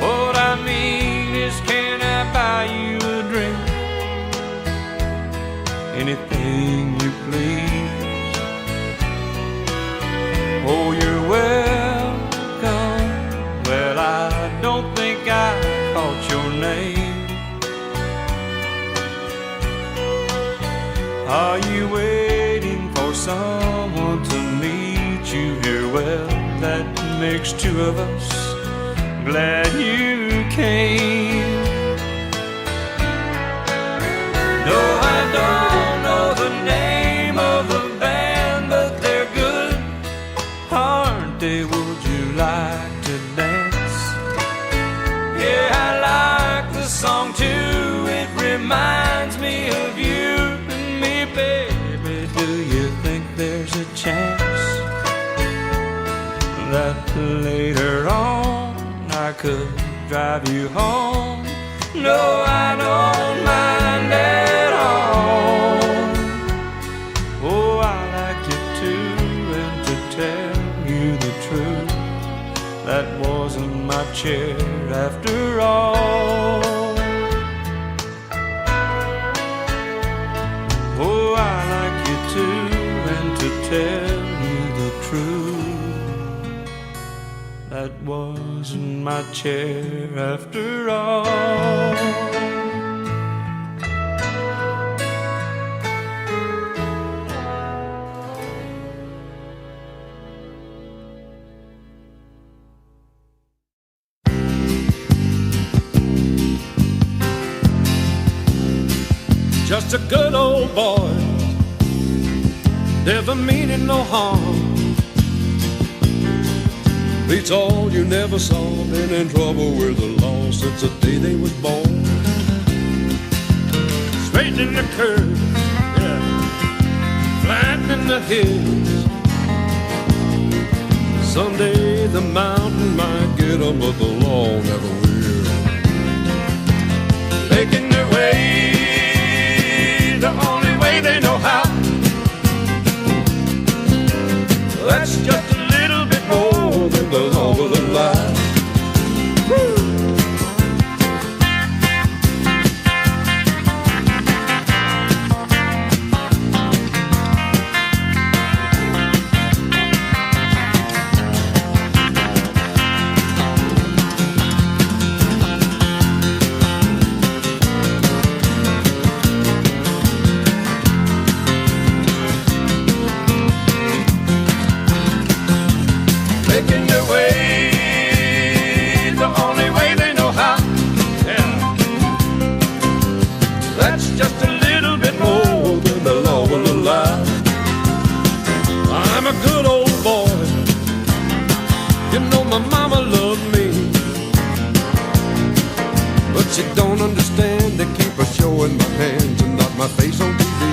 What I mean is, can I buy you a drink? Anything you please. Oh, you're welcome. Well, I don't think I caught your name. Are you waiting for someone to meet you here? Well, that makes two of us. Glad you came. No, I don't know the name of the band, but they're good, aren't they? Would you like to dance? Yeah, I like the song too. It reminds me of you and me, baby. Do you think there's a chance that later on I could drive you home? No, I don't mind at all. Oh, I like you too, and to tell you the truth, that wasn't my chair after all. Oh, I like you too, and to tell you the truth, that wasn't my chair after all. Just a good old boy, never meaning no harm. Beats all you never saw, been in trouble with the law since the day they was born. Straightening the curves, yeah, flattening the hills. Someday the mountain might get 'em, but the law never will. Making their way the only way they know how. That's just a little bit more than the law of the lie. don't understand. They keep a showing my hands and not my face on TV.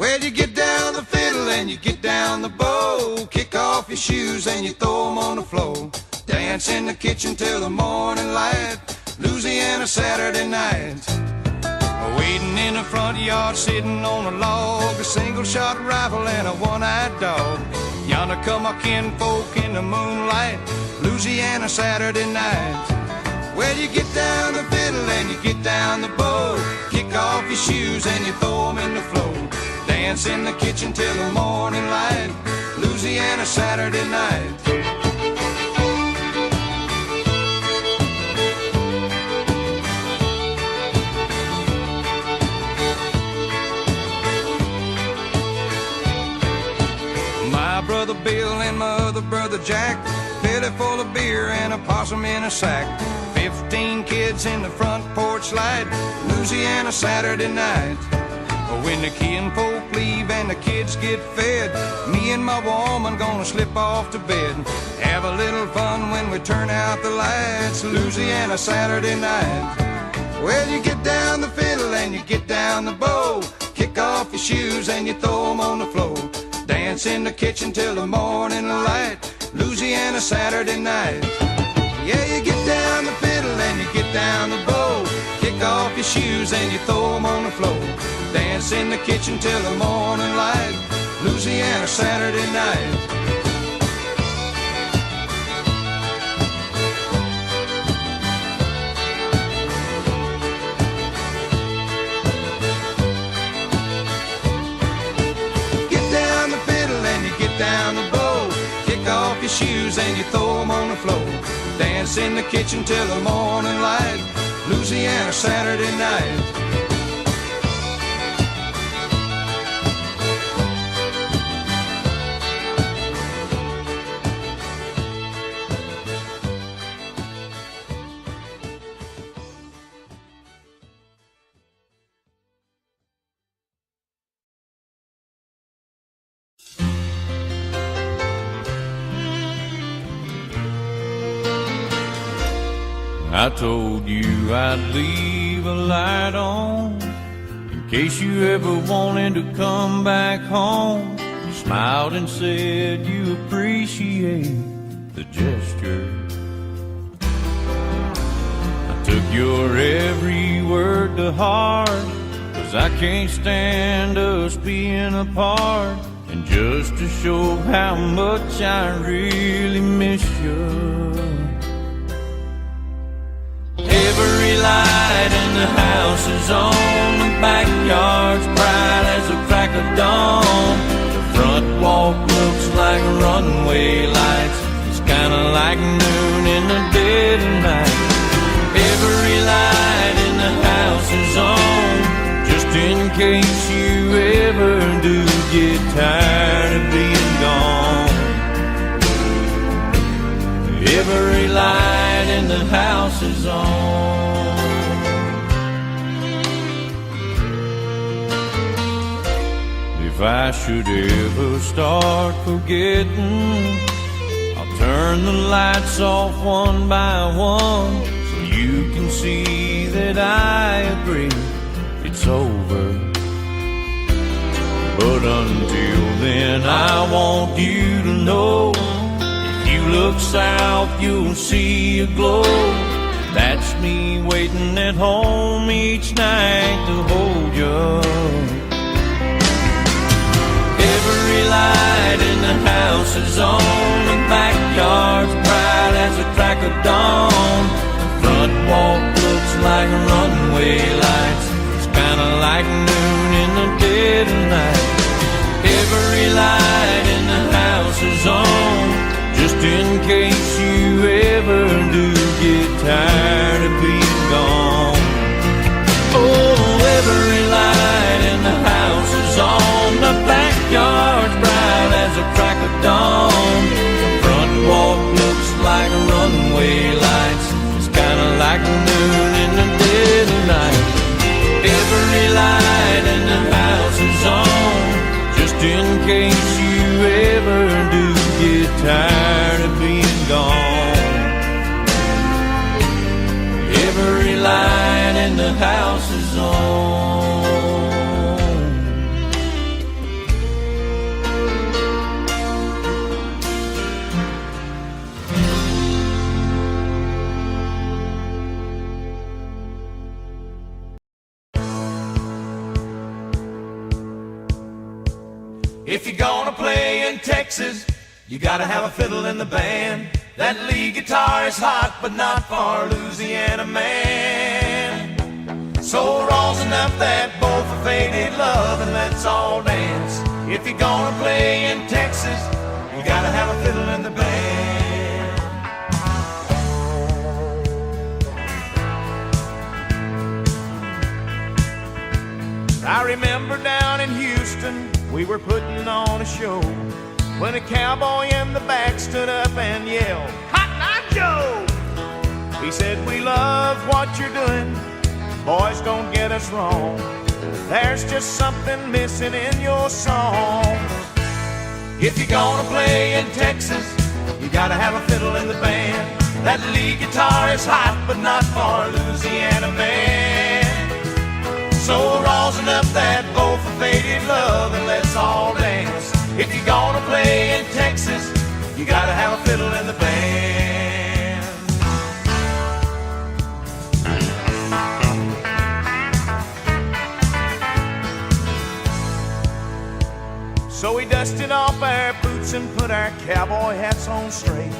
Well, you get down the fiddle and you get down the bow, kick off your shoes and you throw them on the floor. Dance in the kitchen till the morning light, Louisiana Saturday night. Waiting in the front yard, sitting on a log, a single-shot rifle and a one-eyed dog. Yonder come my kinfolk in the moonlight, Louisiana Saturday night. Well, you get down the fiddle and you get down the bow, kick off your shoes and you throw 'em in the floor. Dance in the kitchen till the morning light, Louisiana Saturday night. My brother Bill and my other brother Jack, belly full of beer and a possum in a sack. 15 kids in the front porch light, Louisiana Saturday night. When the kinfolk leave and the kids get fed, me and my woman gonna slip off to bed. Have a little fun when we turn out the lights, Louisiana Saturday night. Well, you get down the fiddle and you get down the bow, kick off your shoes and you throw 'em on the floor. Dance in the kitchen till the morning light, Louisiana Saturday night. Yeah, you get down the fiddle and you get down the bow, kick off your shoes and you throw 'em on the floor. Dance in the kitchen till the morning light, Louisiana Saturday night. Down the bow, kick off your shoes and you throw 'em on the floor. Dance in the kitchen till the morning light, Louisiana Saturday night. I told you I'd leave a light on in case you ever wanted to come back home. You smiled and said you appreciate the gesture. I took your every word to heart, 'cause I can't stand us being apart. And just to show how much I really miss you, every light in the house is on, the backyard's bright as a crack of dawn. The front walk looks like runway lights, it's kinda like noon in the dead of night. Every light in the house is on, just in case you ever do get tired of being gone. Every light in the house is on. If I should ever start forgetting, I'll turn the lights off one by one, so you can see that I agree it's over. But until then I want you to know, you look south, you'll see a glow. That's me waiting at home each night to hold you. Every light in the house is on, the backyard's bright as a crack of dawn. The front walk looks like runway lights, it's kinda like noon in the dead of night. Every light in the house is on, just in case you ever do get tired of being gone. Oh, every light in the house is on, the backyard's bright as a crack of dawn. The front walk looks like runway lights, it's kinda like noon in the dead of night. Every light in the house is on, just in case you If you're gonna play in Texas, you gotta have a fiddle in the band. That lead guitar is hot, but not for Louisiana man. So rosin up that bowl for faded love and let's all dance. If you're gonna play in Texas, you gotta have a fiddle in the band. I remember down in Houston, we were putting on a show when a cowboy in the back stood up and yelled, "Cotton Eye Joe!" He said, "We love what you're doing, boys, don't get us wrong. There's just something missing in your song. If you're gonna play in Texas, you gotta have a fiddle in the band. That lead guitar is hot, but not for Louisiana man. So rosin up that bowl for faded love and let's all dance. If you're gonna play in Texas, you gotta have a fiddle in the band." So we dusted off our boots and put our cowboy hats on straight.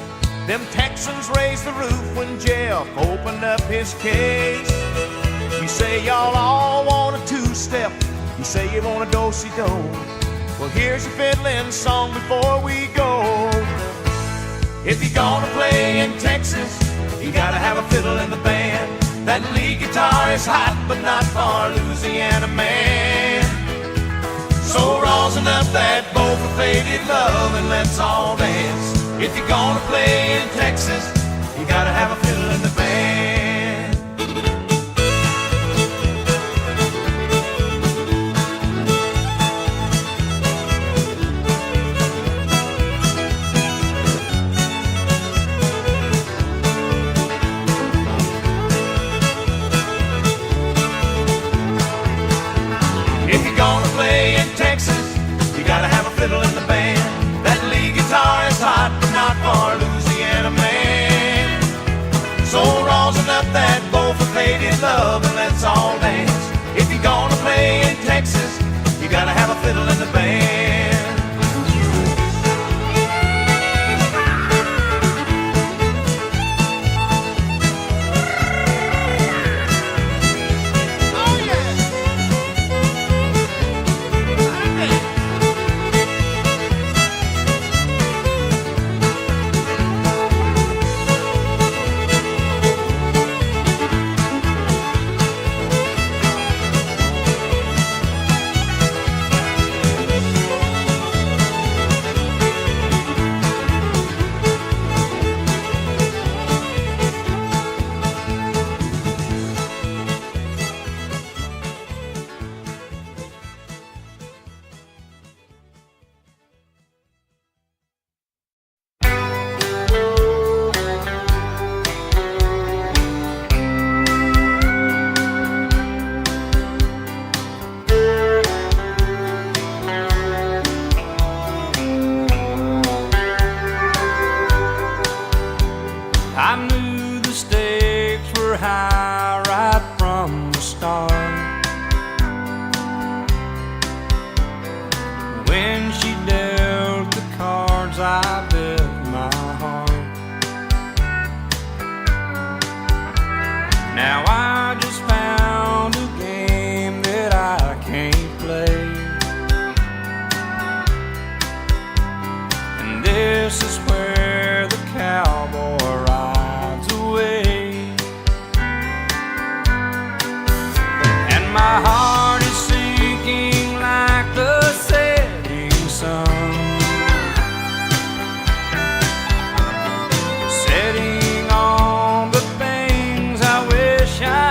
Them Texans raised the roof when Jeff opened up his case. You say y'all all want a two-step, you say you want a do-si-do. Well, here's your fiddling song before we go. If you're gonna play in Texas, you gotta have a fiddle in the band. That lead guitar is hot, but not for Louisiana man. So rosin up that bowl for faded love and let's all dance. If you're gonna play in Texas, you gotta have a fiddle in the band. If you're gonna play in Texas, you gotta have a fiddle in the band. That lead guitar is hot, but not for Louisiana man. So rosin up that bowl for faded love and let's all dance. If you're gonna play in Texas, you gotta have a fiddle in the band. I knew the stakes were high right from the start. When she dealt the cards, I bet my heart. Now I just found a game that I can't play, and this is where the cowboy rides away. And my heart is sinking like the setting sun, setting on the things I wish I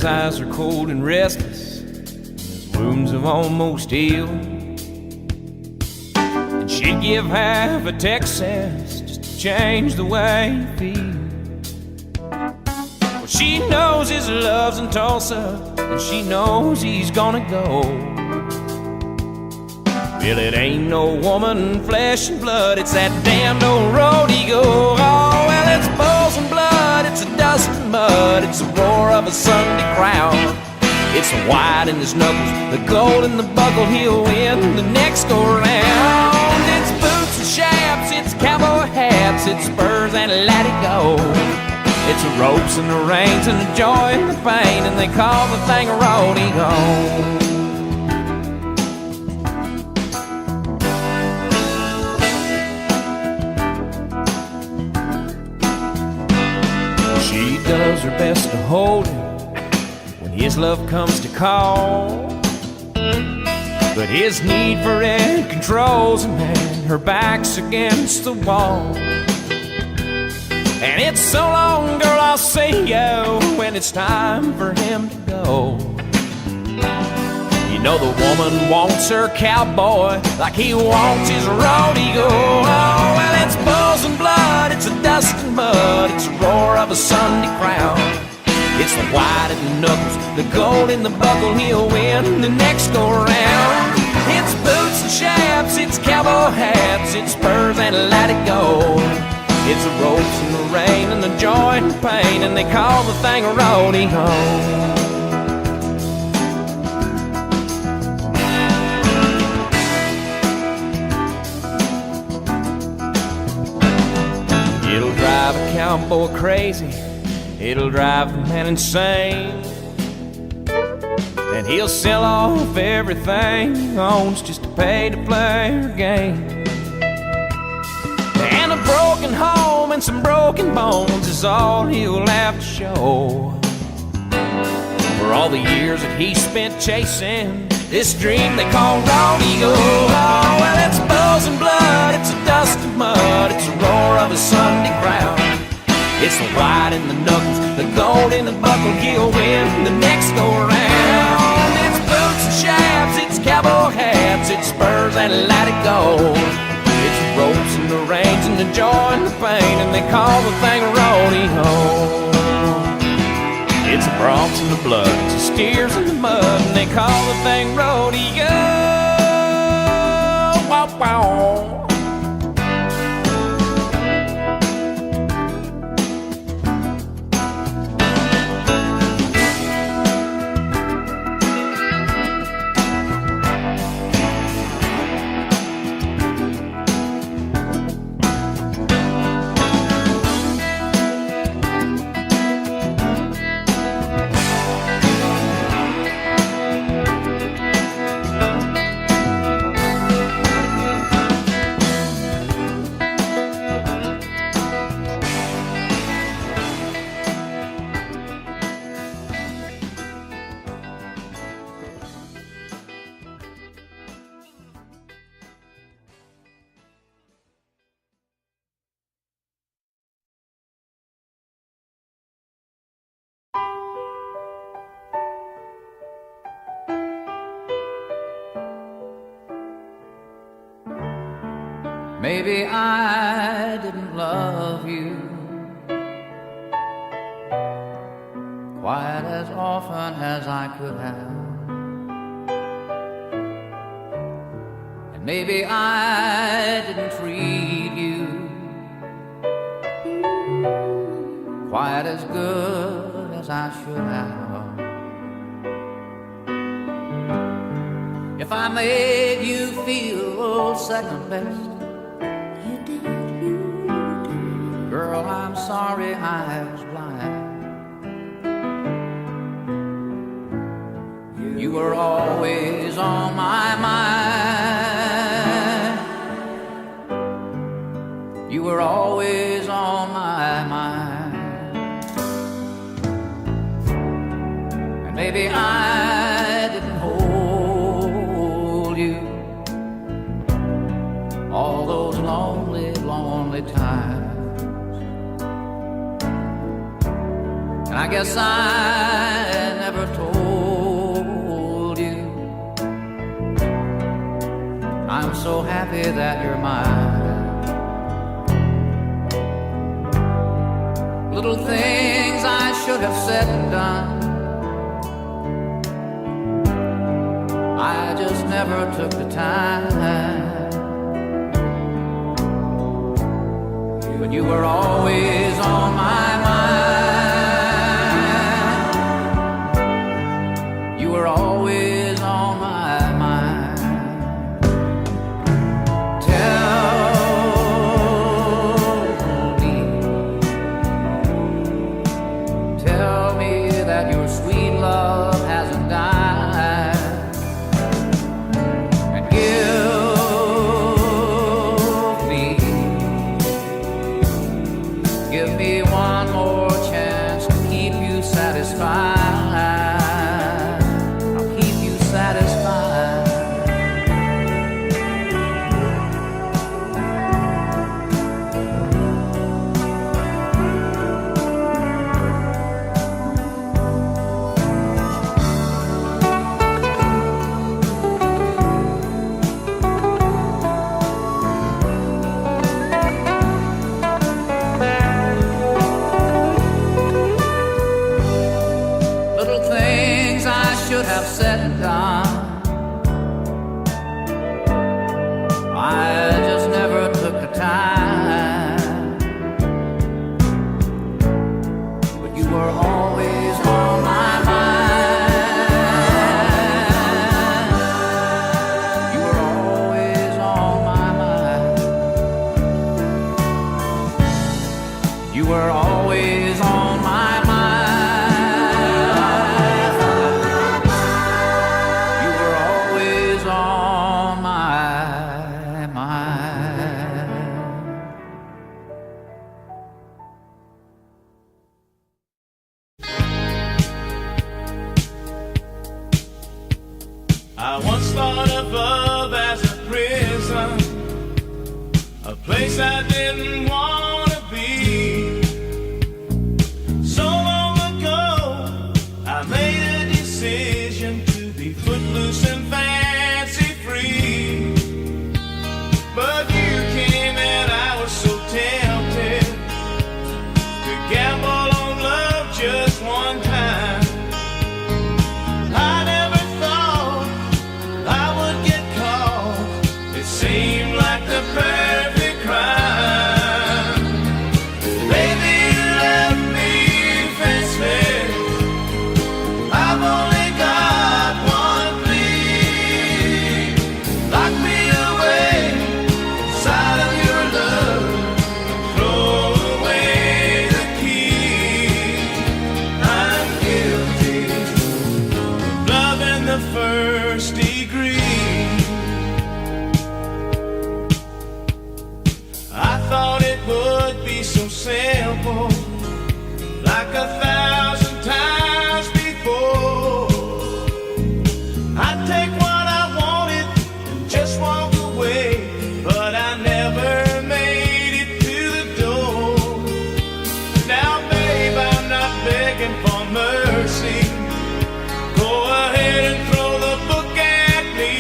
eyes are cold and restless, his wounds have almost healed. And she'd give half a Texas just to change the way he feels. Well, she knows his love's in Tulsa, and she knows he's gonna go. Well, it ain't no woman, flesh and blood, it's that damned old road he go. Oh, well, it's bulls and blood, it's a dust and mud, it's the roar of a Sunday crowd. It's the white in his knuckles, the gold in the buckle, he'll win the next go round. It's boots and chaps, it's cowboy hats, it's spurs and let it go. It's the ropes and the reins and the joy and the pain, and they call the thing a rodeo. She does her best to hold him when his love comes to call, but his need for it controls him, and her back's against the wall. And it's so long, girl, I'll say yo when it's time for him to go. You know the woman wants her cowboy like he wants his rodeo. Oh, well, it's bulls and blood, it's a dust and mud, it's the roar of a Sunday crowd. It's the white in the knuckles, the gold in the buckle, he'll win the next go round. It's boots and chaps, it's cowboy hats, it's spurs and let it go. It's the ropes and the rain and the joy and the pain, and they call the thing a rodeo. It'll drive a cowboy crazy, it'll drive the man insane, and he'll sell off everything he owns just to pay to play her game. And a broken home and some broken bones is all he'll have to show for all the years that he spent chasing this dream they call rodeo. Oh, well, it's bulls and blood, it's a dust and mud, it's the roar of a Sunday crowd. It's the white in the knuckles, the gold in the buckle, he'll win the next go round. It's boots and chaps, it's cowboy hats, it's spurs and let it go. It's the ropes and the reins and the joy and the pain, and they call the thing a rodeo. It's the broncs and the blood, it's the steers and the mud, and they call the thing rodeo. Wow, wow. Maybe I didn't love you quite as often as I could have, and maybe I didn't treat you quite as good as I should have. If I made you feel second best, girl, I'm sorry I was blind. You were always on my mind. You were always on my mind. And maybe I didn't hold you all those lonely, lonely times. I guess I never I'm so happy that you're mine. Little things I should have said and done, I just never took the time. But you were always on my mind. You were always on my mind. Tell me that your sweet love hasn't died. And give me one more chance to keep you satisfied. I'll keep you satisfied. Little things I should have said and done, I just never took the time. But you were always on my mind. You were always on my mind. You were always on my mind. You were always on my mind. I once thought of love as a prison, a place I didn't want to be. So long ago, I made a decision to be footloose and fancy free. But you came and I was so tempted to gamble on love just one time. I never thought I would get caught. It seemed like the perfect crime. Baby, you left me defenseless. I've only got one plea. Lock me away inside of your love. Throw away the key. I'm guilty of love in the first degree. I thought it would be so simple, like 1,000 times before. I'd take what I wanted and just walk away, but I never made it to the door. Now, babe, I'm not begging for mercy. Go ahead and throw the book at me.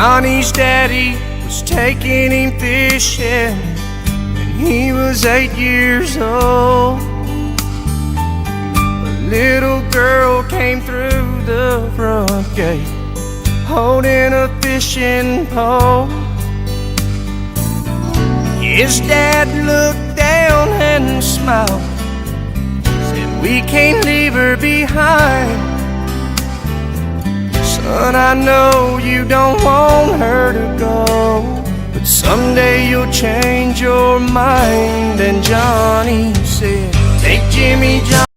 Johnny's daddy was taking him fishing when he was 8 years old. A little girl came through the front gate holding a fishing pole. His dad looked down and smiled, said, "We can't leave her behind. Son, I know you don't want her to go, but someday you'll change your mind." And Johnny said, "Take Jimmy John."